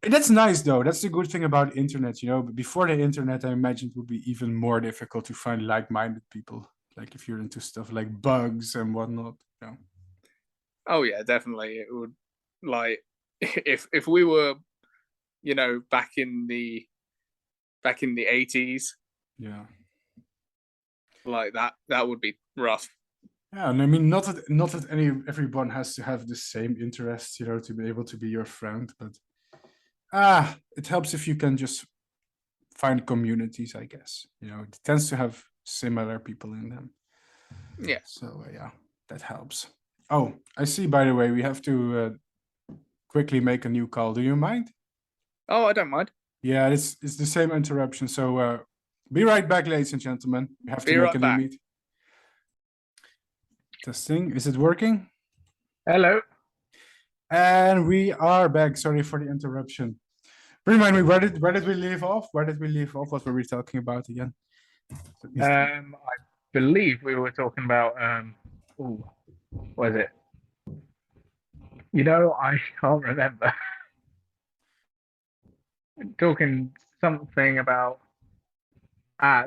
Speaker 2: that's nice though. That's the good thing about internet. Before the internet, I imagine it would be even more difficult to find like-minded people. Like if you're into stuff like bugs and whatnot.
Speaker 4: Oh yeah, definitely. It would, like, if we were, back in the 80s.
Speaker 2: Yeah.
Speaker 4: Like that would be rough.
Speaker 2: Yeah, and I mean, not that everyone has to have the same interests, to be able to be your friend, but it helps if you can just find communities, I guess. It tends to have similar people in them.
Speaker 4: Yeah.
Speaker 2: So yeah, that helps. Oh, I see, by the way, we have to quickly make a new call. Do you mind?
Speaker 4: Oh, I don't mind.
Speaker 2: Yeah, it's the same interruption. So Be right back, ladies and gentlemen. We have to
Speaker 4: Be
Speaker 2: make
Speaker 4: right
Speaker 2: a new
Speaker 4: back.
Speaker 2: meet. Testing. Is it working?
Speaker 3: Hello.
Speaker 2: And we are back. Sorry for the interruption. Remind me, where did we leave off? Where did we leave off? What were we talking about again?
Speaker 3: I believe we were talking about ooh, what is it? You know, I can't remember. Talking something about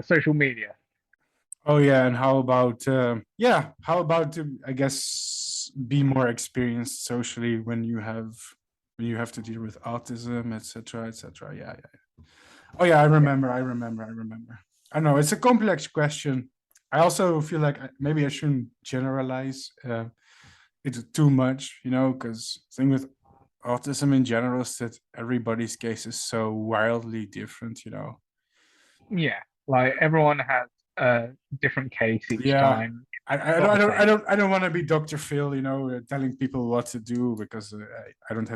Speaker 3: social media.
Speaker 2: Oh yeah, and how about I guess be more experienced socially when you have to deal with autism, etc., etc. Yeah, yeah. Oh yeah, I remember. I know it's a complex question. I also feel like maybe I shouldn't generalize it too much, because the thing with autism in general is that everybody's case is so wildly different,
Speaker 3: Yeah, like everyone has a different case each
Speaker 2: Yeah.
Speaker 3: time.
Speaker 2: I don't want to be Dr. Phil, telling people what to do because I don't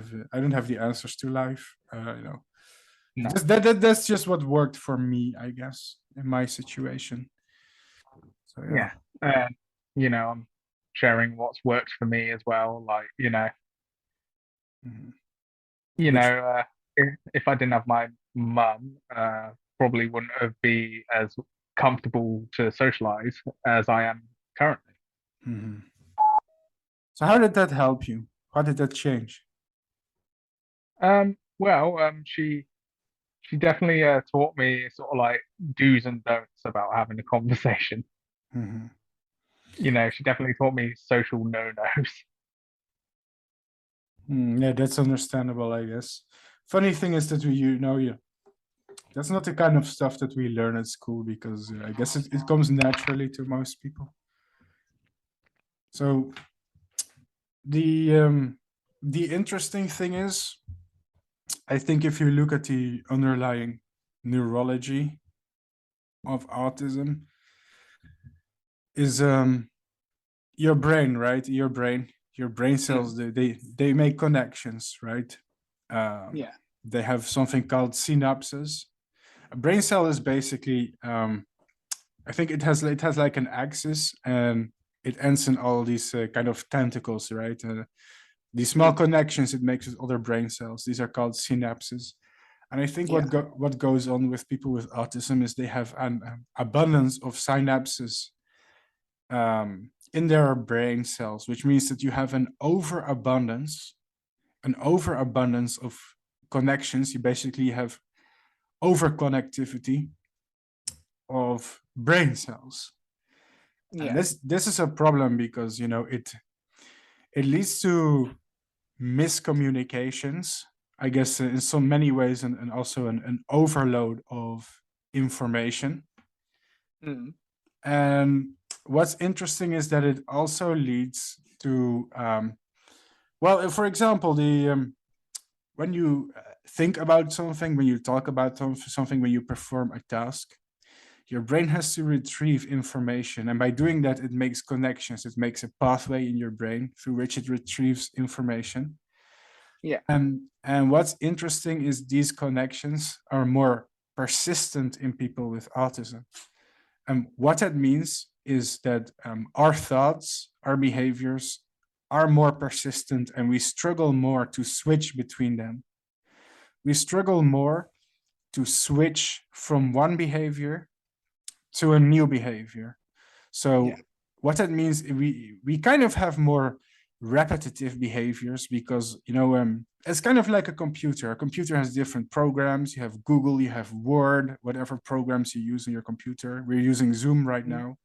Speaker 2: have the answers to life,
Speaker 3: No.
Speaker 2: That's just what worked for me, I guess, in my situation. So yeah.
Speaker 3: I'm sharing what's worked for me as well. Like,
Speaker 2: Mhm.
Speaker 3: if I didn't have my mum, probably wouldn't have been as comfortable to socialize as I am currently.
Speaker 2: Mhm. So how did that help you? How did that change?
Speaker 3: She definitely taught me sort of like do's and don'ts about having a conversation.
Speaker 2: Mhm.
Speaker 3: She definitely taught me social no-nos.
Speaker 2: Yeah, that's understandable, I guess. Funny thing is that that's not the kind of stuff that we learn at school because I guess it comes naturally to most people. So the interesting thing is, I think if you look at the underlying neurology of autism, is your brain, right? Your brain cells, they make connections, right?
Speaker 4: Yeah.
Speaker 2: They have something called synapses. A brain cell is basically, I think it has like an axis and it ends in all these kind of tentacles, right? These small connections it makes with other brain cells. These are called synapses. And I think what goes on with people with autism is they have an abundance of synapses in their brain cells, which means that you have an overabundance of connections. You basically have overconnectivity of brain cells. And this is a problem because it leads to miscommunications, I guess, in so many ways, and also an overload of information. And what's interesting is that it also leads to for example, when you think about something, when you talk about something, when you perform a task, your brain has to retrieve information. And by doing that, it makes connections. It makes a pathway in your brain through which it retrieves information.
Speaker 4: Yeah.
Speaker 2: And what's interesting is these connections are more persistent in people with autism. And what that means is that our thoughts, our behaviors are more persistent and we struggle more to switch between them. We struggle more to switch from one behavior to a new behavior. So what that means, we kind of have more repetitive behaviors because it's kind of like a computer. A computer has different programs. You have Google, you have Word, whatever programs you use on your computer. We're using Zoom right now.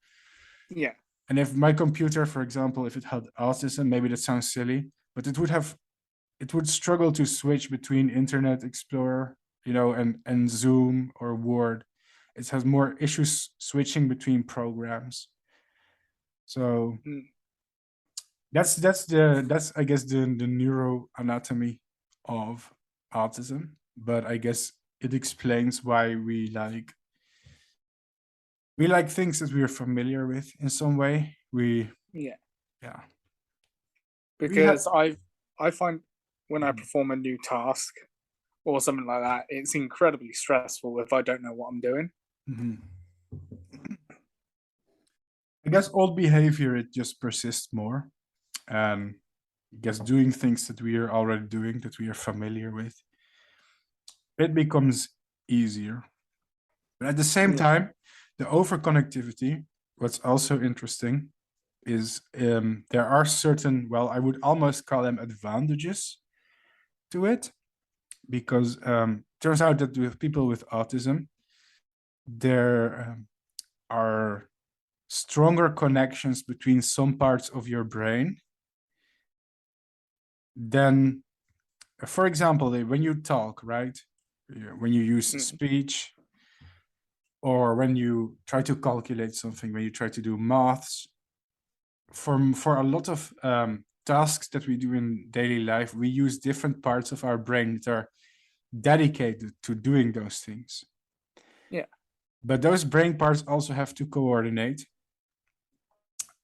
Speaker 4: Yeah.
Speaker 2: And if my computer, for example, if it had autism, maybe that sounds silly, but it would struggle to switch between Internet Explorer, and Zoom or Word. It has more issues switching between programs. So that's I guess the neuroanatomy of autism, but I guess it explains why we like things that we are familiar with in some way.
Speaker 4: Because I find when I perform a new task or something like that, it's incredibly stressful if I don't know what I'm doing.
Speaker 2: Mhm. I guess old behavior, it just persists more. And I guess doing things that we are already doing, that we are familiar with, it becomes easier. But at the same
Speaker 4: Yeah.
Speaker 2: time, the overconnectivity, what's also interesting is there are certain, well, I would almost call them advantages to it, because turns out that with people with autism, there are stronger connections between some parts of your brain than, for example, when you talk, right? When you use speech, or when you try to calculate something, when you try to do maths, for a lot of tasks that we do in daily life, we use different parts of our brain that are dedicated to doing those things.
Speaker 4: Yeah.
Speaker 2: But those brain parts also have to coordinate,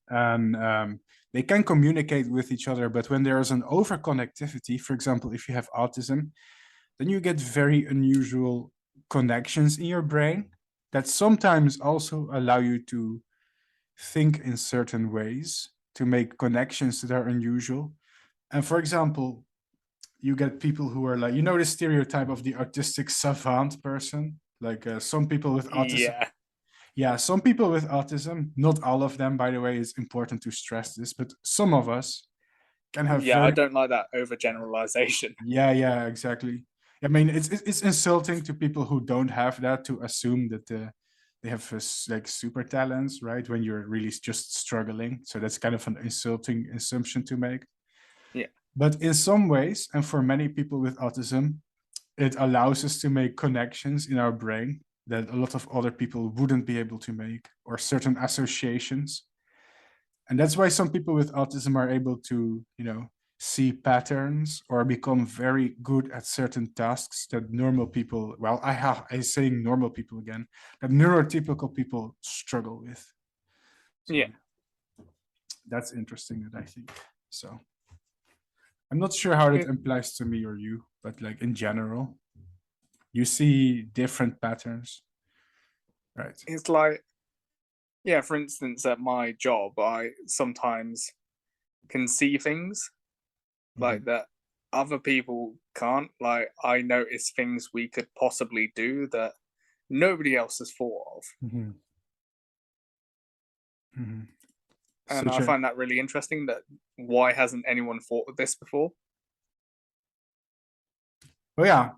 Speaker 2: and they can communicate with each other. But when there is an overconnectivity, for example, if you have autism, then you get very unusual connections in your brain that sometimes also allow you to think in certain ways, to make connections that are unusual. And for example, you get people who are like, you know, the stereotype of the autistic savant person, like some people with autism.
Speaker 4: Yeah.
Speaker 2: Yeah, some people with autism, not all of them, by the way, it's important to stress this, but some of us can have
Speaker 4: Yeah, I
Speaker 2: very,
Speaker 4: don't like that overgeneralization.
Speaker 2: yeah, exactly. I mean, it's insulting to people who don't have that to assume that they have like super talents, right? When you're really just struggling. So that's kind of an insulting assumption to make.
Speaker 4: Yeah.
Speaker 2: But in some ways, and for many people with autism, it allows us to make connections in our brain that a lot of other people wouldn't be able to make, or certain associations. And that's why some people with autism are able to, you know, see patterns or become very good at certain tasks that normal people, well, I'm saying normal people again, that neurotypical people struggle with. So
Speaker 4: Yeah.
Speaker 2: that's interesting, that I think. So I'm not sure how that
Speaker 4: It-
Speaker 2: applies to me or you, but like in general, you see different patterns, right?
Speaker 4: It's like, yeah, for instance, at my job, I sometimes can see things like that other people can't. Like, I notice things we could possibly do that nobody else has thought of.
Speaker 2: Mhm. Mhm.
Speaker 4: And
Speaker 2: Such
Speaker 4: I
Speaker 2: a,
Speaker 4: find that really interesting, that why hasn't anyone thought of this before?
Speaker 2: well, yeah,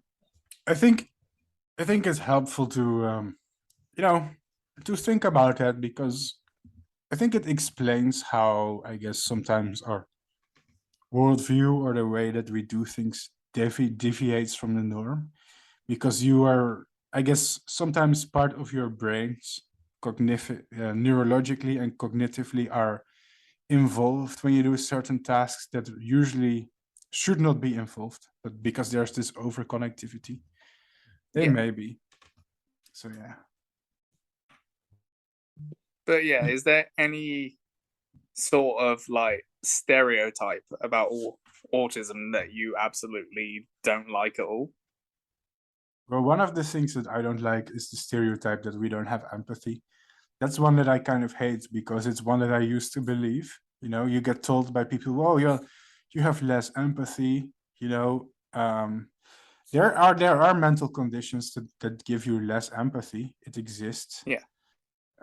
Speaker 2: I think it's helpful to you know, to think about that, because I think it explains how, I guess, sometimes our worldview or the way that we do things deviates from the norm, because you are, I guess, sometimes part of your brains neurologically and cognitively are involved when you do certain tasks that usually should not be involved, but because there's this overconnectivity, they
Speaker 4: Yeah.
Speaker 2: may be. So yeah.
Speaker 4: But yeah, is there any sort of like stereotype about autism that you absolutely don't like at all?
Speaker 2: Well, one of the things that I don't like is the stereotype that we don't have empathy. That's one that I kind of hate, because it's one that I used to believe. You know, you get told by people, "Oh, you have less empathy." You know, there are mental conditions that give you less empathy. It exists.
Speaker 4: Yeah.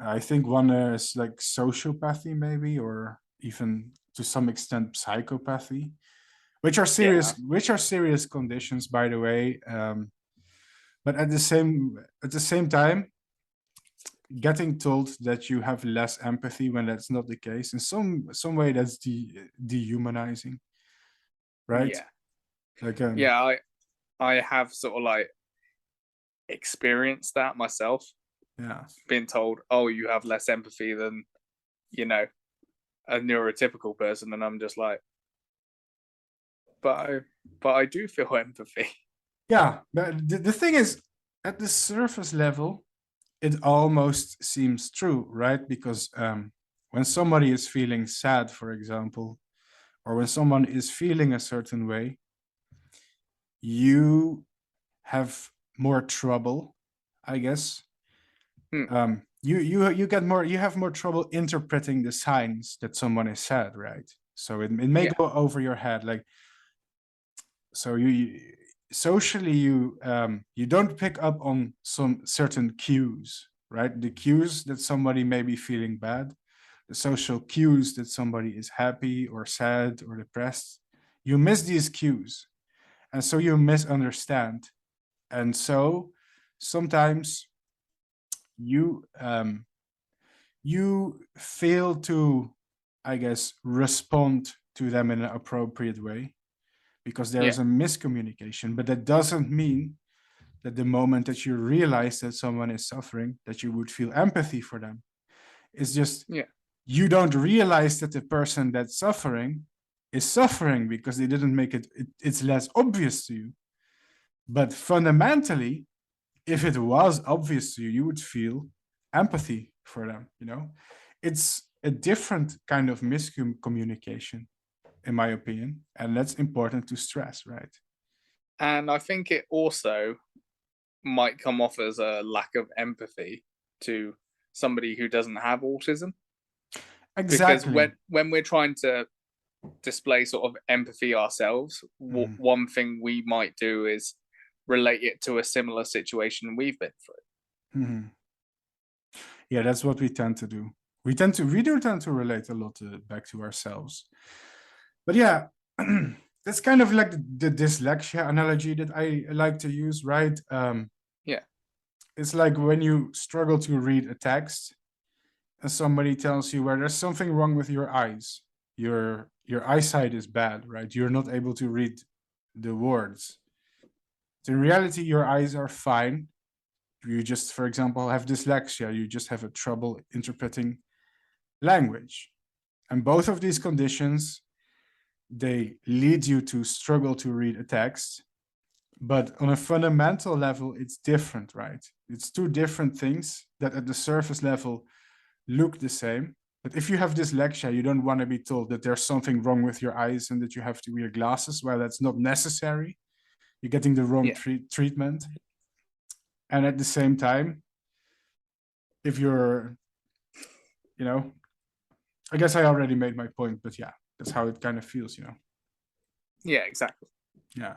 Speaker 2: I think one is like sociopathy, maybe, or even to some extent psychopathy,
Speaker 4: Yeah.
Speaker 2: which are serious conditions, by the way. But at the same time, getting told that you have less empathy when that's not the case, in some way, that's dehumanizing, right?
Speaker 4: Yeah.
Speaker 2: Like
Speaker 4: Yeah, I have sort of like experienced that myself,
Speaker 2: yeah,
Speaker 4: being told, "Oh, you have less empathy than, you know, a neurotypical person," and I'm just like, but I do feel empathy.
Speaker 2: yeah. But the thing is, at the surface level, it almost seems true, right? Because when somebody is feeling sad, for example, or when someone is feeling a certain way, you have more trouble, I guess, you have more trouble interpreting the signs that someone has said, right? So it may go over your head, like, so you socially you don't pick up on some certain cues, right? The cues that somebody may be feeling bad, the social cues that somebody is happy or sad or depressed. You miss these cues, and so you misunderstand, and so sometimes you fail to, I guess, respond to them in an appropriate way because there is a miscommunication. But that doesn't mean that the moment that you realize that someone is suffering, that you would feel empathy for them. It's just you don't realize that the person that's suffering is suffering because they didn't make it's less obvious to you. But fundamentally, if it was obvious to you, you would feel empathy for them, you know? It's a different kind of miscommunication, in my opinion, and that's important to stress, right?
Speaker 4: And I think it also might come off as a lack of empathy to somebody who doesn't have autism.
Speaker 2: Exactly.
Speaker 4: Because when we're trying to display sort of empathy ourselves, one thing we might do is relate it to a similar situation we've been through.
Speaker 2: Yeah, that's what we tend to do. We do tend to relate a lot back to ourselves. But yeah, that's kind of like the dyslexia analogy that I like to use, right? It's like when you struggle to read a text and somebody tells you, well, there's something wrong with your eyes. Your eyesight is bad, right? You're not able to read the words. So in reality, your eyes are fine. You just, for example, have dyslexia. You just have a trouble interpreting language. And both of these conditions, they lead you to struggle to read a text. But on a fundamental level, it's different, right? It's two different things that at the surface level look the same. But if you have dyslexia, you don't want to be told that there's something wrong with your eyes and that you have to wear glasses. Well, that's not necessary. You're getting the wrong treatment. And at the same time, if you're, you know, I guess I already made my point, but yeah, that's how it kind of feels, you know.
Speaker 4: Yeah, exactly.
Speaker 2: Yeah.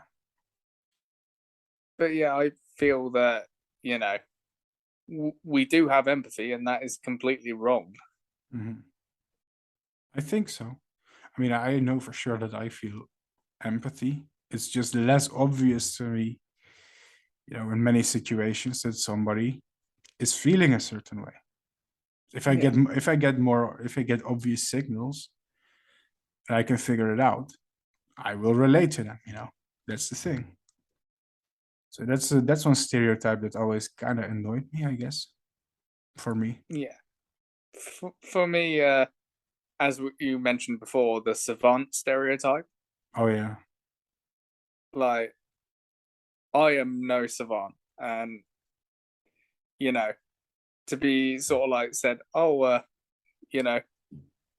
Speaker 4: But yeah, I feel that, you know, we do have empathy, and that is completely wrong.
Speaker 2: I think so. I mean, I know for sure that I feel empathy. It's just less obvious to me, you know, in many situations that somebody is feeling a certain way. If I get obvious signals and I can figure it out, I will relate to them, you know. That's the thing. So that's one stereotype that always kind of annoyed me, I guess, for me.
Speaker 4: Yeah. For me, as you mentioned before, the savant stereotype.
Speaker 2: Oh, yeah.
Speaker 4: Like, I am no savant. And, you know, to be sort of like said, you know,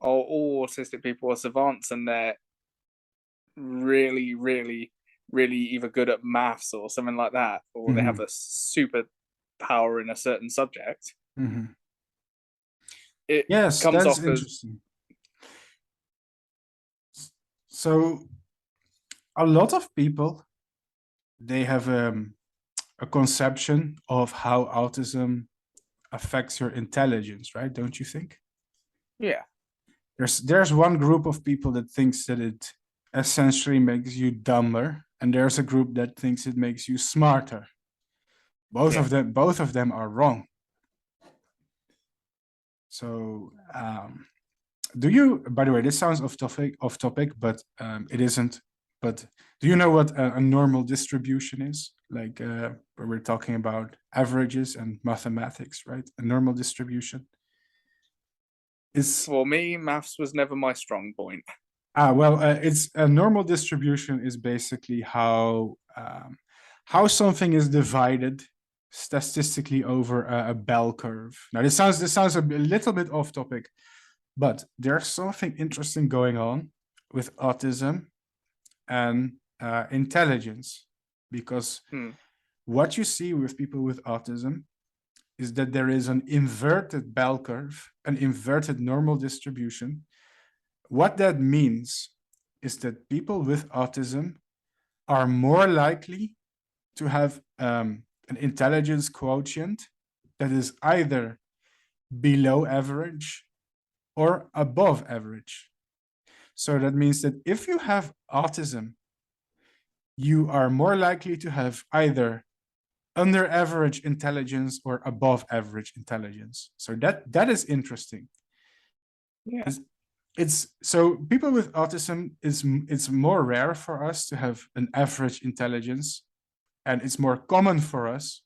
Speaker 4: all autistic people are savants and they're really, really, really either good at maths or something like that, or they have a super power in a certain subject. It comes off
Speaker 2: interesting. So a lot of people, they have a conception of how autism affects your intelligence, right? Don't you think?
Speaker 4: Yeah.
Speaker 2: There's one group of people that thinks that it essentially makes you dumber, and there's a group that thinks it makes you smarter. Both of them are wrong. So do you, by the way, this sounds off topic, but it isn't. But do you know what a normal distribution is? Like where we're talking about averages and mathematics, right? A normal distribution is,
Speaker 4: for me, maths was never my strong point.
Speaker 2: It's a normal distribution is basically how something is divided statistically over a bell curve. Now this sounds a little bit off topic, but there's something interesting going on with autism and intelligence, because what you see with people with autism is that there is an inverted bell curve, an inverted normal distribution. What that means is that people with autism are more likely to have an intelligence quotient that is either below average or above average. So that means that if you have autism, you are more likely to have either under average intelligence or above average intelligence. So that is interesting.
Speaker 4: Yeah.
Speaker 2: It's so people with autism it's more rare for us to have an average intelligence, and it's more common for us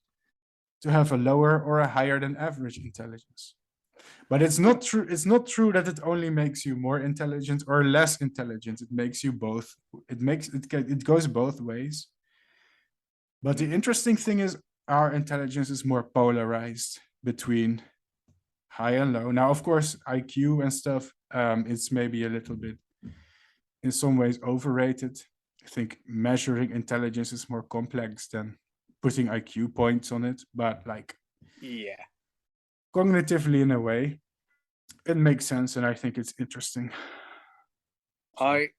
Speaker 2: to have a lower or a higher than average intelligence. But it's not true. It's not true that it only makes you more intelligent or less intelligent. It makes you both. It goes both ways. But the interesting thing is our intelligence is more polarized between high and low. Now, of course, IQ and stuff, it's maybe a little bit, in some ways, overrated. I think measuring intelligence is more complex than putting IQ points on it. But like,
Speaker 4: Yeah.
Speaker 2: cognitively, in a way, it makes sense, and I think it's interesting.
Speaker 4: I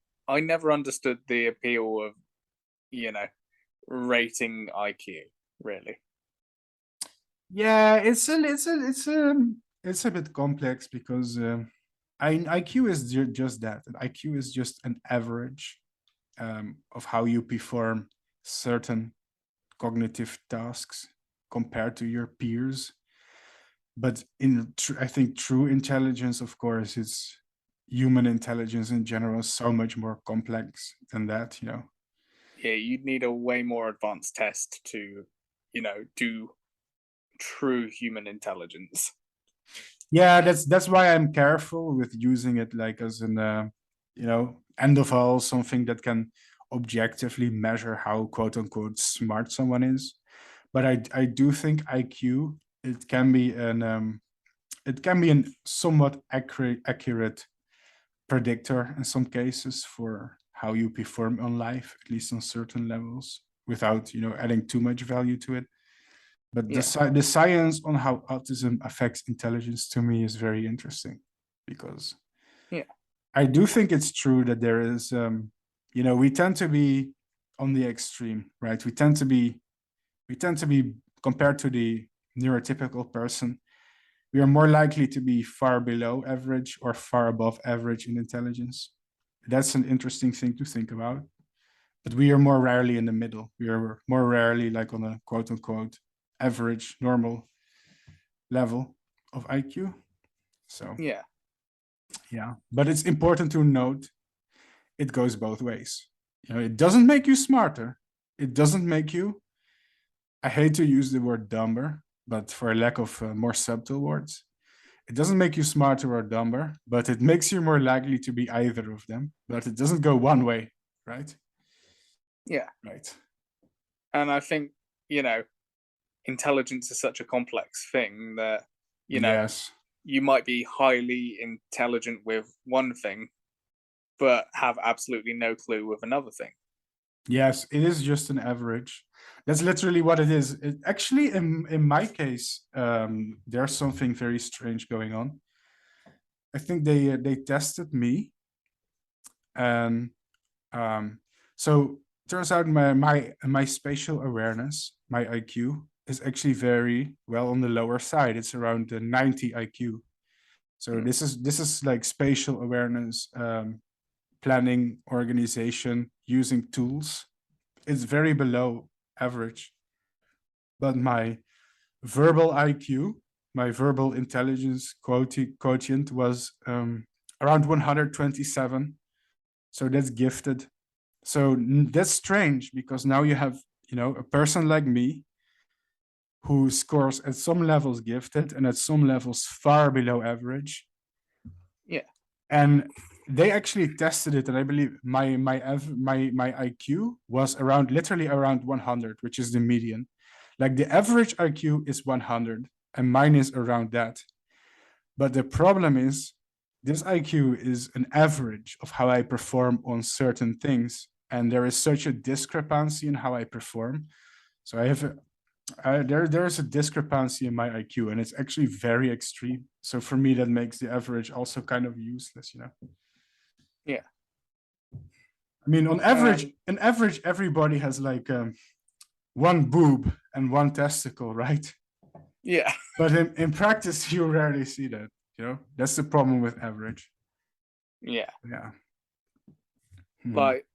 Speaker 4: never understood the appeal of, rating IQ, really.
Speaker 2: Yeah, it's a bit complex because IQ is just that. IQ is just an average of how you perform certain cognitive tasks compared to your peers. But I think true intelligence, of course, is human intelligence in general, is so much more complex than that,
Speaker 4: Yeah, you'd need a way more advanced test to, do true human intelligence.
Speaker 2: Yeah, that's why I'm careful with using it like as an end of all, something that can objectively measure how quote unquote smart someone is. But I do think IQ, it can be an somewhat accurate predictor in some cases for how you perform on life, at least on certain levels, without adding too much value to it. But the science on how autism affects intelligence to me is very interesting, because I do think it's true that there is we tend to be on the extreme, right? We tend to be compared to the neurotypical person, we are more likely to be far below average or far above average in intelligence. That's an interesting thing to think about. But we are more rarely in the middle. We are more rarely like on a quote unquote average, normal level of IQ. So yeah. But it's important to note it goes both ways. It doesn't make you smarter. It doesn't make you, I hate to use the word dumber, but for a lack of more subtle words, it doesn't make you smarter or dumber, but it makes you more likely to be either of them. But it doesn't go one way, right?
Speaker 4: Yeah.
Speaker 2: Right.
Speaker 4: And I think, intelligence is such a complex thing that,
Speaker 2: yes,
Speaker 4: you might be highly intelligent with one thing, but have absolutely no clue with another thing.
Speaker 2: Yes, it is just an average. That's literally what it is. Actually, in my case, there's something very strange going on. I think they tested me, and so turns out my spatial awareness, my IQ, is actually very well on the lower side. It's around the 90 IQ. So this is like spatial awareness, planning, organization, using tools. It's very below average. But my verbal IQ, my verbal intelligence quotient was around 127. So that's gifted. So that's strange, because now you have, a person like me who scores at some levels gifted and at some levels far below average.
Speaker 4: Yeah.
Speaker 2: And they actually tested it, and I believe my IQ was literally around 100, which is the median. Like the average IQ is 100, and mine is around that. But the problem is, this IQ is an average of how I perform on certain things, and there is such a discrepancy in how I perform. So I have There's a discrepancy in my IQ, and it's actually very extreme. So for me, that makes the average also kind of useless, you know.
Speaker 4: Yeah.
Speaker 2: I mean, on average, everybody has like one boob and one testicle, right?
Speaker 4: Yeah.
Speaker 2: But in practice, you rarely see that. You know, that's the problem with average.
Speaker 4: Yeah.
Speaker 2: Yeah.
Speaker 4: Like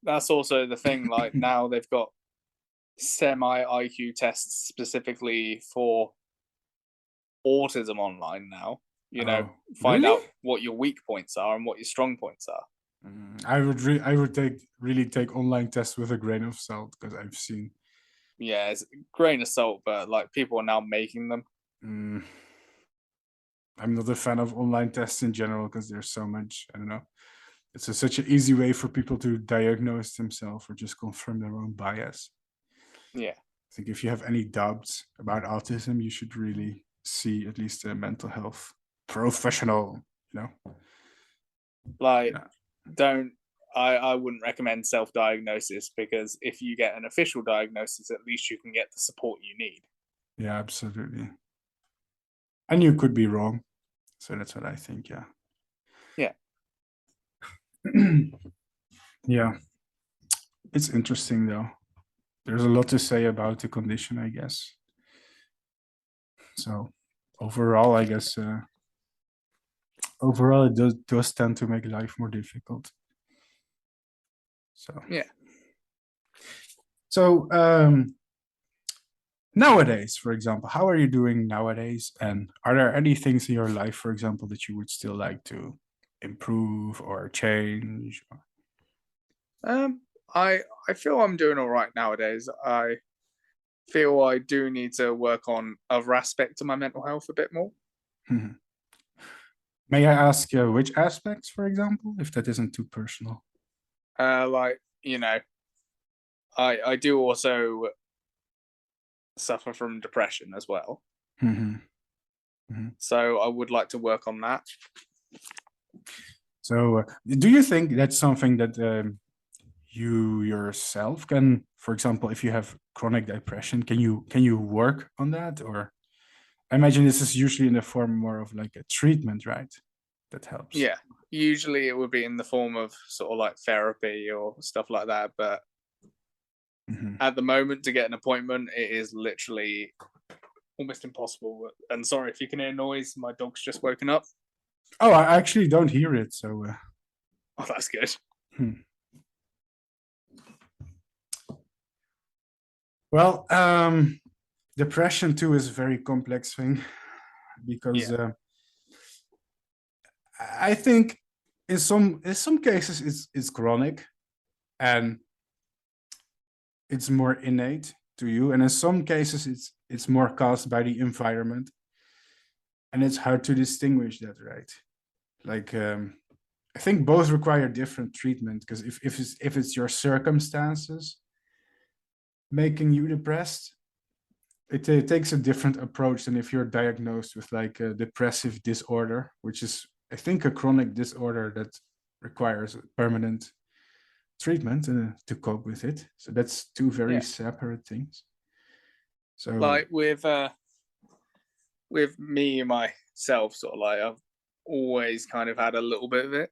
Speaker 4: that's also the thing. Like now they've got semi IQ tests specifically for autism online now. You know, find
Speaker 2: really?
Speaker 4: out what your weak points are and what your strong points are.
Speaker 2: I would really take online tests with a grain of salt, because I've seen.
Speaker 4: Yeah, it's a grain of salt, but like people are now making them.
Speaker 2: I'm not a fan of online tests in general, because there's so much, I don't know. It's such an easy way for people to diagnose themselves or just confirm their own bias.
Speaker 4: Yeah.
Speaker 2: I think if you have any doubts about autism, you should really see at least a mental health professional, you know.
Speaker 4: Like, I wouldn't recommend self-diagnosis, because if you get an official diagnosis, at least you can get the support you need.
Speaker 2: Yeah, absolutely. And you could be wrong. So that's what I think, yeah.
Speaker 4: Yeah.
Speaker 2: Yeah. It's interesting though. There's a lot to say about the condition, I guess. So overall, I guess overall it does tend to make life more difficult. So
Speaker 4: yeah.
Speaker 2: So nowadays, for example, how are you doing nowadays? And are there any things in your life, for example, that you would still like to improve or change?
Speaker 4: I feel I'm doing all right nowadays. I feel I do need to work on other aspects of my mental health a bit more.
Speaker 2: May I ask which aspects, for example, if that isn't too personal?
Speaker 4: Like, you know, I do also suffer from depression as well. So I would like to work on that.
Speaker 2: So do you think that's something that you yourself can, for example, if you have chronic depression, can you work on that? Or I imagine this is usually in the form more of like a treatment, right? That helps.
Speaker 4: Yeah, usually it would be in the form of sort of like therapy or stuff like that, but at the moment, to get an appointment, it is literally almost impossible. And sorry if you can hear noise, my dog's just woken up.
Speaker 2: Oh, I actually don't hear it, so
Speaker 4: oh, that's good.
Speaker 2: Well, depression too is a very complex thing, because I think in some cases it's chronic and it's more innate to you, and in some cases it's more caused by the environment, and it's hard to distinguish that, right? Like I think both require different treatment, because if it's your circumstances making you depressed, it takes a different approach than if you're diagnosed with like a depressive disorder, which is, I think, a chronic disorder that requires permanent treatment to cope with it. So that's two very separate things. So
Speaker 4: like with me myself, sort of like I've always kind of had a little bit of it.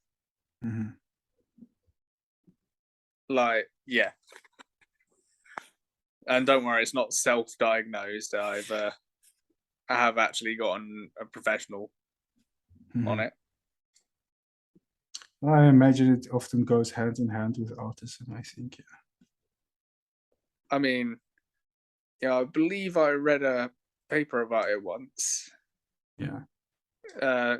Speaker 4: Like, yeah. And don't worry, it's not self-diagnosed. I have actually gotten a professional on it.
Speaker 2: Well, I imagine it often goes hand in hand with autism, I think. Yeah.
Speaker 4: I mean, yeah, I believe I read a paper about it once.
Speaker 2: Yeah.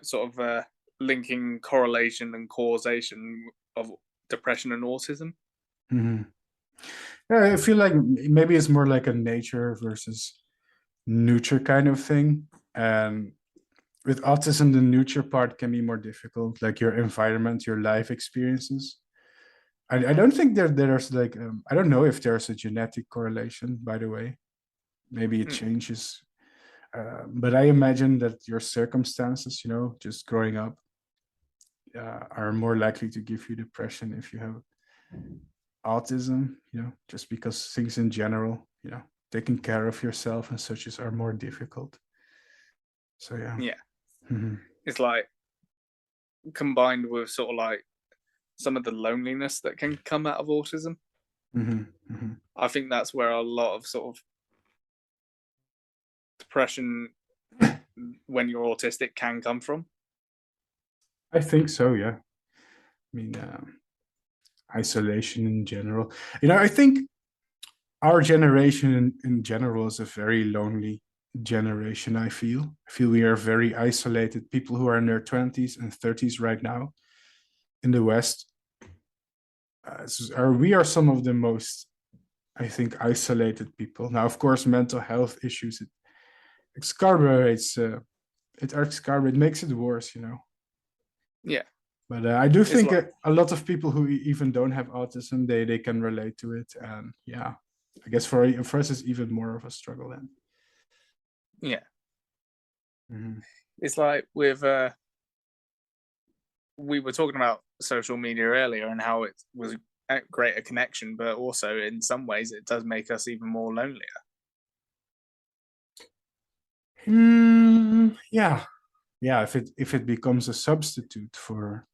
Speaker 4: Sort of linking correlation and causation of depression and autism.
Speaker 2: Yeah, I feel like maybe it's more like a nature versus nurture kind of thing. And with autism, the nurture part can be more difficult, like your environment, your life experiences. I don't think there's like, I don't know if there's a genetic correlation, by the way. Maybe it changes. But I imagine that your circumstances, you know, just growing up, are more likely to give you depression if you have autism, you know, just because things in general, you know, taking care of yourself and such are more difficult. So yeah.
Speaker 4: Yeah.
Speaker 2: Mm-hmm.
Speaker 4: It's like combined with sort of like some of the loneliness that can come out of autism.
Speaker 2: Mm-hmm. Mm-hmm.
Speaker 4: I think that's where a lot of sort of depression when you're autistic can come from.
Speaker 2: I think so, yeah. I mean, isolation in general. I think our generation in general is a very lonely generation. I feel we are very isolated. People who are in their 20s and 30s right now in the West, we are some of the most, I think, isolated people. Now, of course, mental health issues, it exacerbates, it makes it worse,
Speaker 4: Yeah.
Speaker 2: But I do think
Speaker 4: like,
Speaker 2: a lot of people who even don't have autism, they can relate to it. And yeah, I guess for us, it's even more of a struggle then.
Speaker 4: Yeah.
Speaker 2: Mm-hmm.
Speaker 4: It's like with, we were talking about social media earlier and how it was a greater connection, but also in some ways it does make us even more lonelier.
Speaker 2: Yeah. If it becomes a substitute for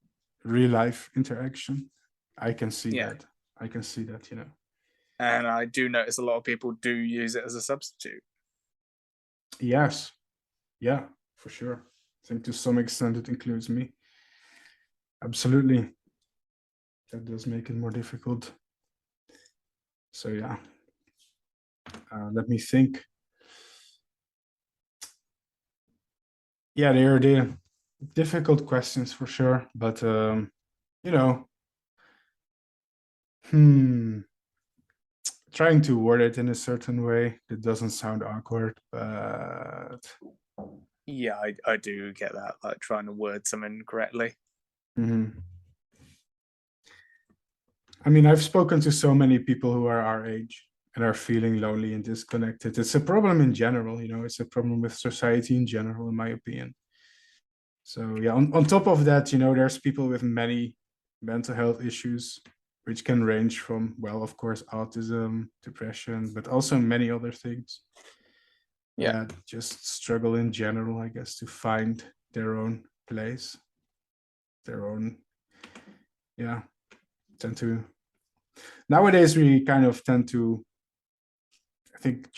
Speaker 2: real life interaction, I can see that. I can see that,
Speaker 4: And I do notice a lot of people do use it as a substitute.
Speaker 2: Yes. Yeah, for sure. I think to some extent it includes me. Absolutely. That does make it more difficult. So yeah. Let me think. Yeah, they are the difficult questions for sure, but trying to word it in a certain way that doesn't sound awkward, but
Speaker 4: yeah, I do get that, like trying to word something correctly.
Speaker 2: Mm-hmm. I mean, I've spoken to so many people who are our age and are feeling lonely and disconnected. It's a problem in general, it's a problem with society in general, in my opinion. So yeah, on top of that, there's people with many mental health issues, which can range from, well, of course, autism, depression, but also many other things.
Speaker 4: Yeah.
Speaker 2: That just struggle in general, I guess, to find their own place, their own, tend to, nowadays we kind of tend to, I think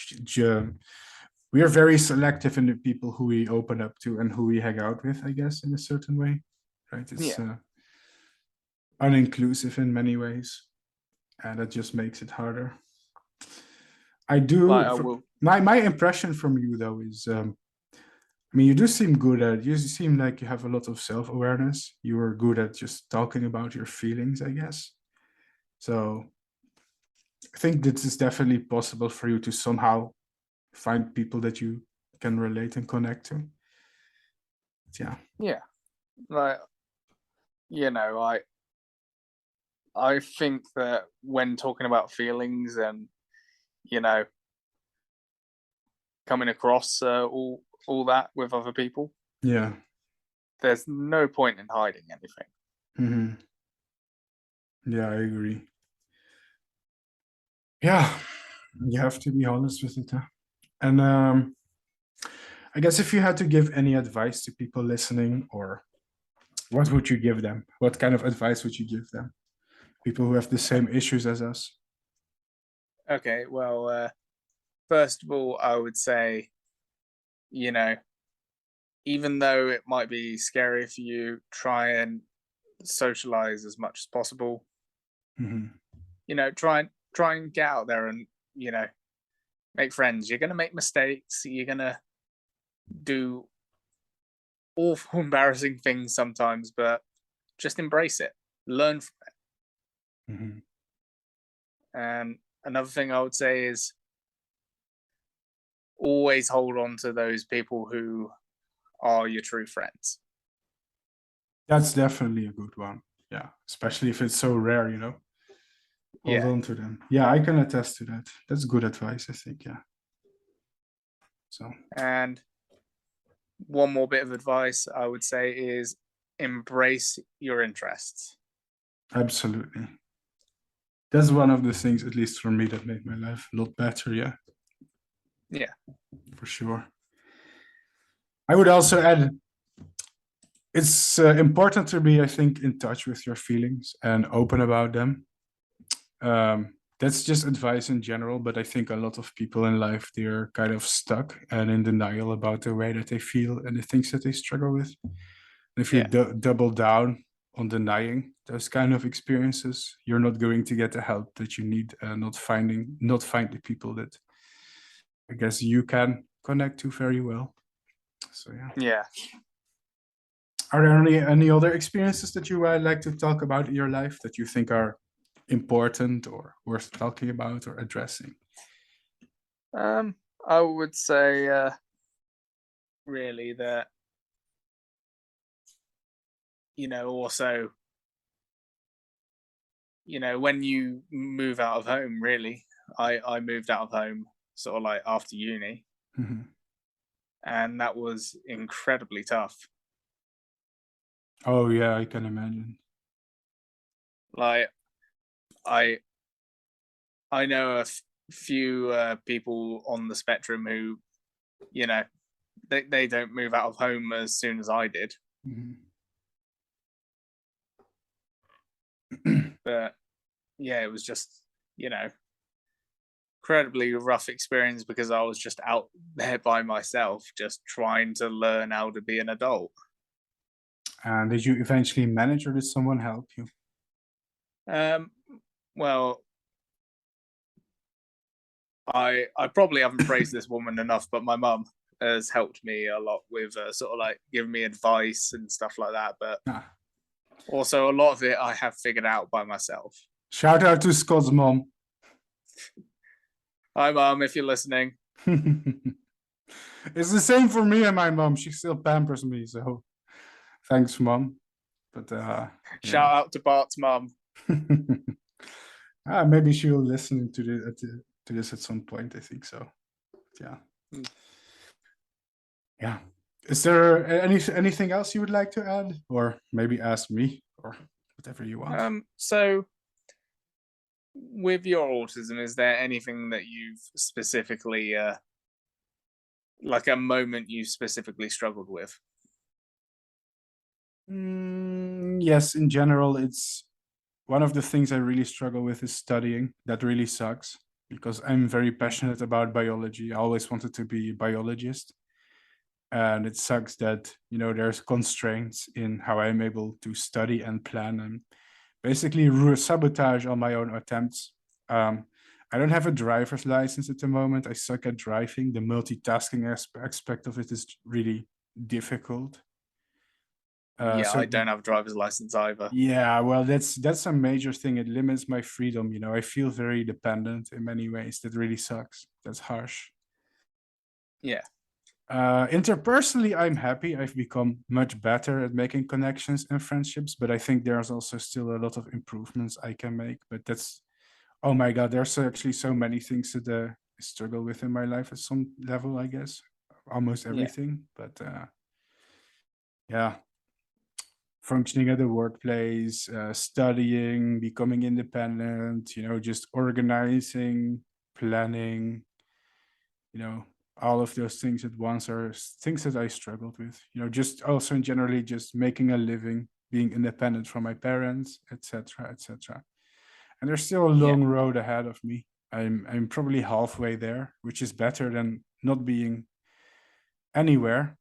Speaker 2: we are very selective in the people who we open up to and who we hang out with, I guess, in a certain way, right? It's uninclusive in many ways, and that just makes it harder. I do.
Speaker 4: Like,
Speaker 2: my impression from you though is, I mean, you do seem good at. You seem like you have a lot of self-awareness. You are good at just talking about your feelings, I guess. So I think this is definitely possible for you to somehow find people that you can relate and connect to. Yeah.
Speaker 4: Yeah. Like, I think that when talking about feelings and, coming across all that with other people,
Speaker 2: Yeah.
Speaker 4: there's no point in hiding anything.
Speaker 2: Mm-hmm. Yeah, I agree. Yeah, you have to be honest with it. Huh? And I guess if you had to give any advice to people listening, or what would you give them? What kind of advice would you give them? People who have the same issues as us.
Speaker 4: Okay, well, first of all, I would say, even though it might be scary for you, try and socialize as much as possible.
Speaker 2: Mm-hmm.
Speaker 4: Try and get out there and, make friends. You're gonna make mistakes. You're gonna do awful, embarrassing things sometimes, but just embrace it. Learn from it.
Speaker 2: Mm-hmm.
Speaker 4: And another thing I would say is always hold on to those people who are your true friends.
Speaker 2: That's definitely a good one. Yeah, especially if it's so rare, Hold on to them. Yeah, I can attest to that. That's good advice, I think. Yeah. So.
Speaker 4: And one more bit of advice I would say is embrace your interests.
Speaker 2: Absolutely. That's one of the things, at least for me, that made my life a lot better. Yeah.
Speaker 4: Yeah.
Speaker 2: For sure. I would also add, it's important to be, I think, in touch with your feelings and open about them. That's just advice in general, but I think a lot of people in life, they're kind of stuck and in denial about the way that they feel and the things that they struggle with. And if you double down on denying those kind of experiences, you're not going to get the help that you need, and not find the people that I guess you can connect to very well. So yeah.
Speaker 4: Yeah.
Speaker 2: Are there any other experiences that you would like to talk about in your life that you think are important or worth talking about or addressing?
Speaker 4: I would say really that, also, when you move out of home, really, I moved out of home sort of like after uni, and that was incredibly tough.
Speaker 2: Oh yeah, I can imagine.
Speaker 4: Like, I know a few people on the spectrum who, they don't move out of home as soon as I did. But yeah, it was just, incredibly rough experience because I was just out there by myself, just trying to learn how to be an adult.
Speaker 2: And did you eventually manage, or did someone help you?
Speaker 4: Well, I probably haven't praised this woman enough, but my mum has helped me a lot with sort of like giving me advice and stuff like that. But also a lot of it I have figured out by myself.
Speaker 2: Shout out to Scott's mom.
Speaker 4: Hi, Mum, if you're listening.
Speaker 2: It's the same for me and my mom. She still pampers me, so thanks, Mom. But
Speaker 4: shout out to Bart's mum.
Speaker 2: Maybe she'll listen to this at some point. I think so. Yeah. Yeah. Is there anything else you would like to add, or maybe ask me, or whatever you want?
Speaker 4: So, with your autism, is there anything that you've specifically, like a moment you specifically struggled with?
Speaker 2: Yes, in general, it's one of the things I really struggle with is studying. That really sucks because I'm very passionate about biology. I always wanted to be a biologist. And it sucks that, there's constraints in how I'm able to study and plan and basically sabotage all my own attempts. I don't have a driver's license at the moment. I suck at driving. The multitasking aspect of it is really difficult.
Speaker 4: So I don't have a driver's license either.
Speaker 2: Yeah, well, that's a major thing. It limits my freedom. I feel very dependent in many ways. That really sucks. That's harsh.
Speaker 4: Yeah.
Speaker 2: Interpersonally, I'm happy. I've become much better at making connections and friendships, but I think there's also still a lot of improvements I can make. But that's, oh my God, there's actually so many things that I struggle with in my life at some level, I guess. Almost everything. Yeah. But yeah, functioning at the workplace, studying, becoming independent, just organizing, planning, all of those things at once are things that I struggled with, just also generally just making a living, being independent from my parents, etc., etc. And there's still a long road ahead of me. I'm probably halfway there, which is better than not being anywhere,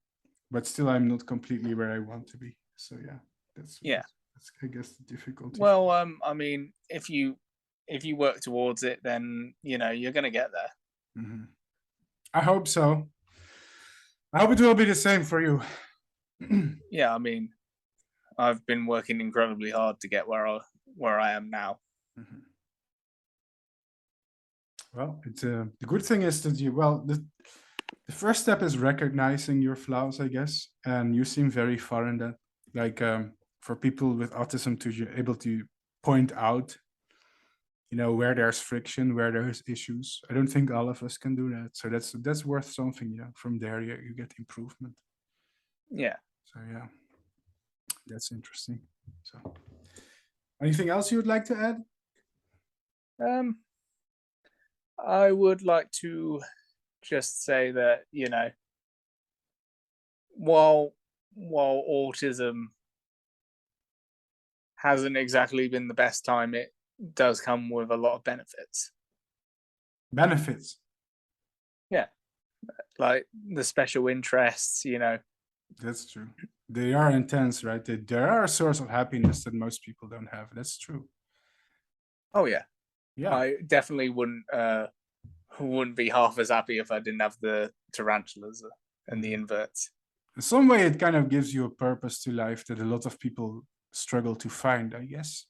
Speaker 2: but still I'm not completely where I want to be. So yeah, that's I guess the difficulty.
Speaker 4: Well, I mean, if you work towards it, then you're gonna get there.
Speaker 2: Mm-hmm. I hope so. I hope it will be the same for you.
Speaker 4: Yeah, I mean, I've been working incredibly hard to get where I am now.
Speaker 2: Mm-hmm. Well, the good thing is that the first step is recognizing your flaws, I guess, and you seem very far in that. Like for people with autism to be able to point out, where there's friction, where there's issues. I don't think all of us can do that. So that's worth something. From there you get improvement.
Speaker 4: Yeah.
Speaker 2: So yeah, that's interesting. So, anything else you would like to add?
Speaker 4: I would like to just say that, you know, while autism hasn't exactly been the best time, it does come with a lot of benefits.
Speaker 2: Benefits.
Speaker 4: Yeah, like the special interests, you know.
Speaker 2: That's true. They are intense, right? There are a source of happiness that most people don't have. That's true.
Speaker 4: Oh yeah,
Speaker 2: Yeah.
Speaker 4: I definitely wouldn't be half as happy if I didn't have the tarantulas and the inverts.
Speaker 2: In some way, it kind of gives you a purpose to life that a lot of people struggle to find, I guess.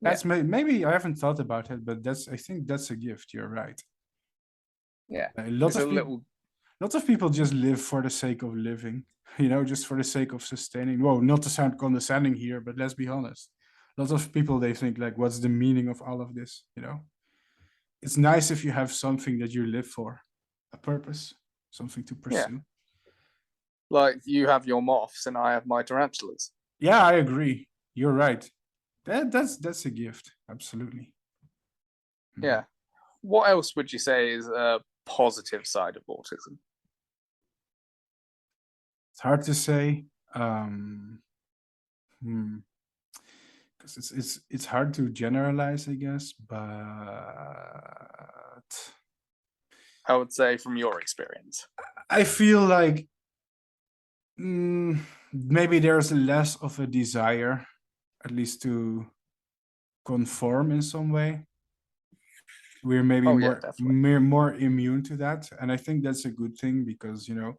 Speaker 2: That's maybe I haven't thought about it, but I think that's a gift. You're right.
Speaker 4: Yeah,
Speaker 2: A lot of people just live for the sake of living, you know, just for the sake of sustaining. Whoa, not to sound condescending here, but let's be honest. Lots of people, they think like, what's the meaning of all of this? You know, it's nice if you have something that you live for, a purpose, something to pursue.
Speaker 4: Like you have your moths and I have my tarantulas.
Speaker 2: Yeah, I agree. You're right. That's a gift. Absolutely.
Speaker 4: Yeah. What else would you say is a positive side of autism?
Speaker 2: It's hard to say. Because it's hard to generalize, I guess, but
Speaker 4: I would say from your experience.
Speaker 2: I feel like maybe there's less of a desire, at least to conform in some way. We're maybe more immune to that, and I think that's a good thing because, you know,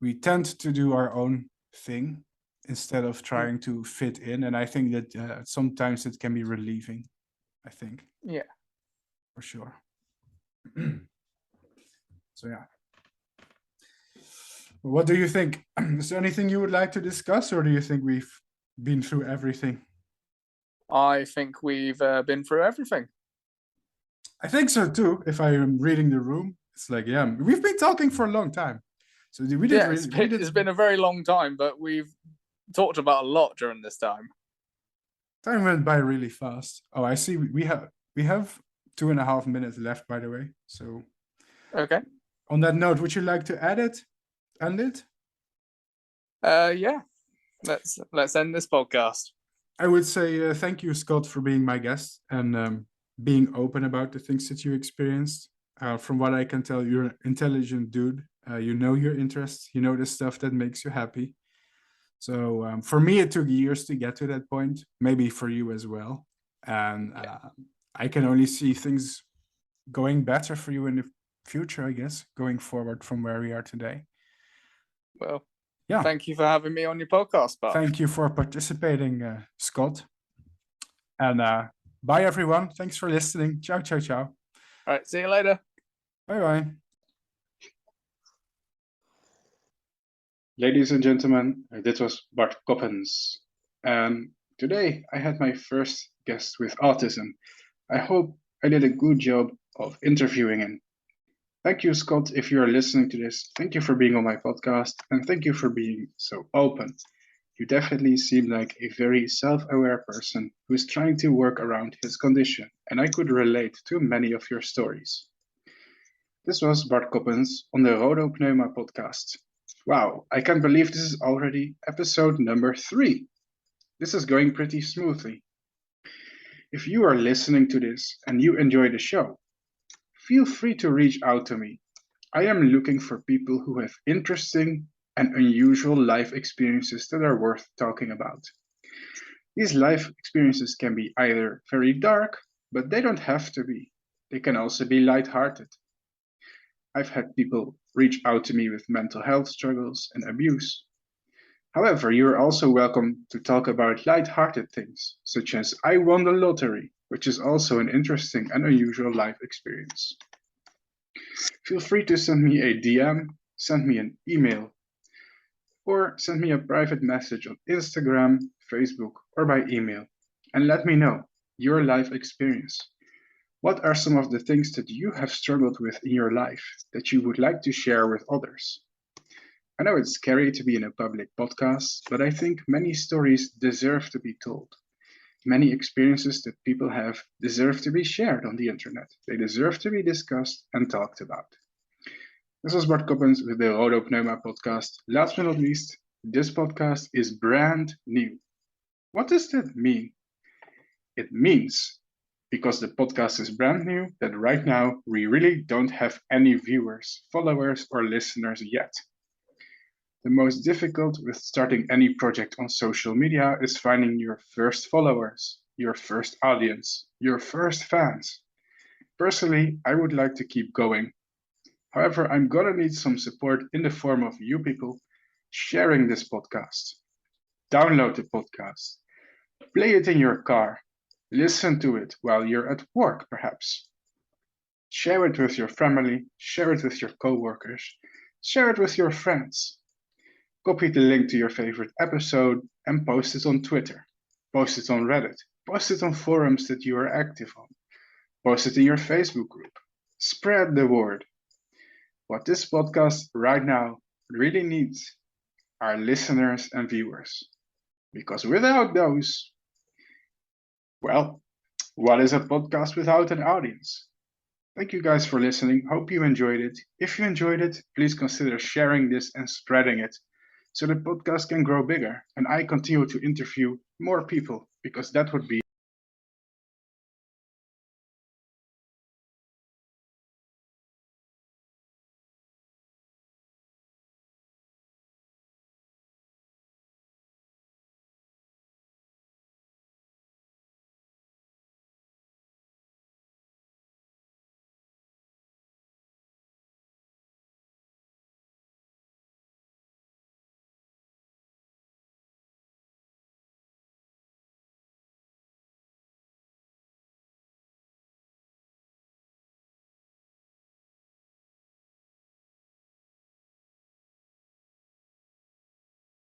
Speaker 2: we tend to do our own thing instead of trying to fit in, and I think that sometimes it can be relieving. I think.
Speaker 4: Yeah.
Speaker 2: For sure. So yeah. What do you think? Is there anything you would like to discuss, or do you think we've been through everything?
Speaker 4: I think we've been through everything.
Speaker 2: I think so too. If I am reading the room, it's like, yeah, we've been talking for a long time. So we did.
Speaker 4: Yeah, it's been a very long time, but we've talked about a lot during this time.
Speaker 2: Time went by really fast. Oh, I see. We have 2.5 minutes left, by the way. So.
Speaker 4: Okay.
Speaker 2: On that note, would you like to end it?
Speaker 4: Yeah. Let's end this podcast.
Speaker 2: I would say thank you, Scott, for being my guest and being open about the things that you experienced. From what I can tell, you're an intelligent dude. You know your interests. You know the stuff that makes you happy. So for me, it took years to get to that point. Maybe for you as well. And I can only see things going better for you in the future, I guess, going forward from where we are today.
Speaker 4: Well, yeah. Thank you for having me on your podcast, Bart.
Speaker 2: Thank you for participating, Scott. And bye, everyone. Thanks for listening. Ciao, ciao, ciao.
Speaker 4: All right. See you later.
Speaker 2: Bye-bye.
Speaker 1: Ladies and gentlemen, this was Bart Coppens. And today I had my first guest with autism. I hope I did a good job of interviewing him. Thank you, Scott, if you are listening to this. Thank you for being on my podcast, and thank you for being so open. You definitely seem like a very self-aware person who is trying to work around his condition, and I could relate to many of your stories. This was Bart Coppens on the Rhodopneuma podcast. Wow, I can't believe this is already episode number 3. This is going pretty smoothly. If you are listening to this and you enjoy the show, feel free to reach out to me. I am looking for people who have interesting and unusual life experiences that are worth talking about. These life experiences can be either very dark, but they don't have to be. They can also be lighthearted. I've had people reach out to me with mental health struggles and abuse. However, you're also welcome to talk about lighthearted things, such as I won the lottery, which is also an interesting and unusual life experience. Feel free to send me a DM, send me an email, or send me a private message on Instagram, Facebook, or by email, and let me know your life experience. What are some of the things that you have struggled with in your life that you would like to share with others? I know it's scary to be in a public podcast, but I think many stories deserve to be told. Many experiences that people have deserve to be shared on the internet. They deserve to be discussed and talked about. This is Bart Coppens with the Rhodopneuma podcast. Last but not least, this podcast is brand new. What does that mean? It means, because the podcast is brand new, that right now we really don't have any viewers, followers, or listeners yet. The most difficult with starting any project on social media is finding your first followers, your first audience, your first fans. Personally, I would like to keep going. However, I'm gonna need some support in the form of you people sharing this podcast. Download the podcast, play it in your car, listen to it while you're at work, perhaps. Share it with your family, share it with your coworkers, share it with your friends. Copy the link to your favorite episode and post it on Twitter. Post it on Reddit. Post it on forums that you are active on. Post it in your Facebook group. Spread the word. What this podcast right now really needs are listeners and viewers. Because without those, well, what is a podcast without an audience? Thank you guys for listening. Hope you enjoyed it. If you enjoyed it, please consider sharing this and spreading it so the podcast can grow bigger and I continue to interview more people, because that would be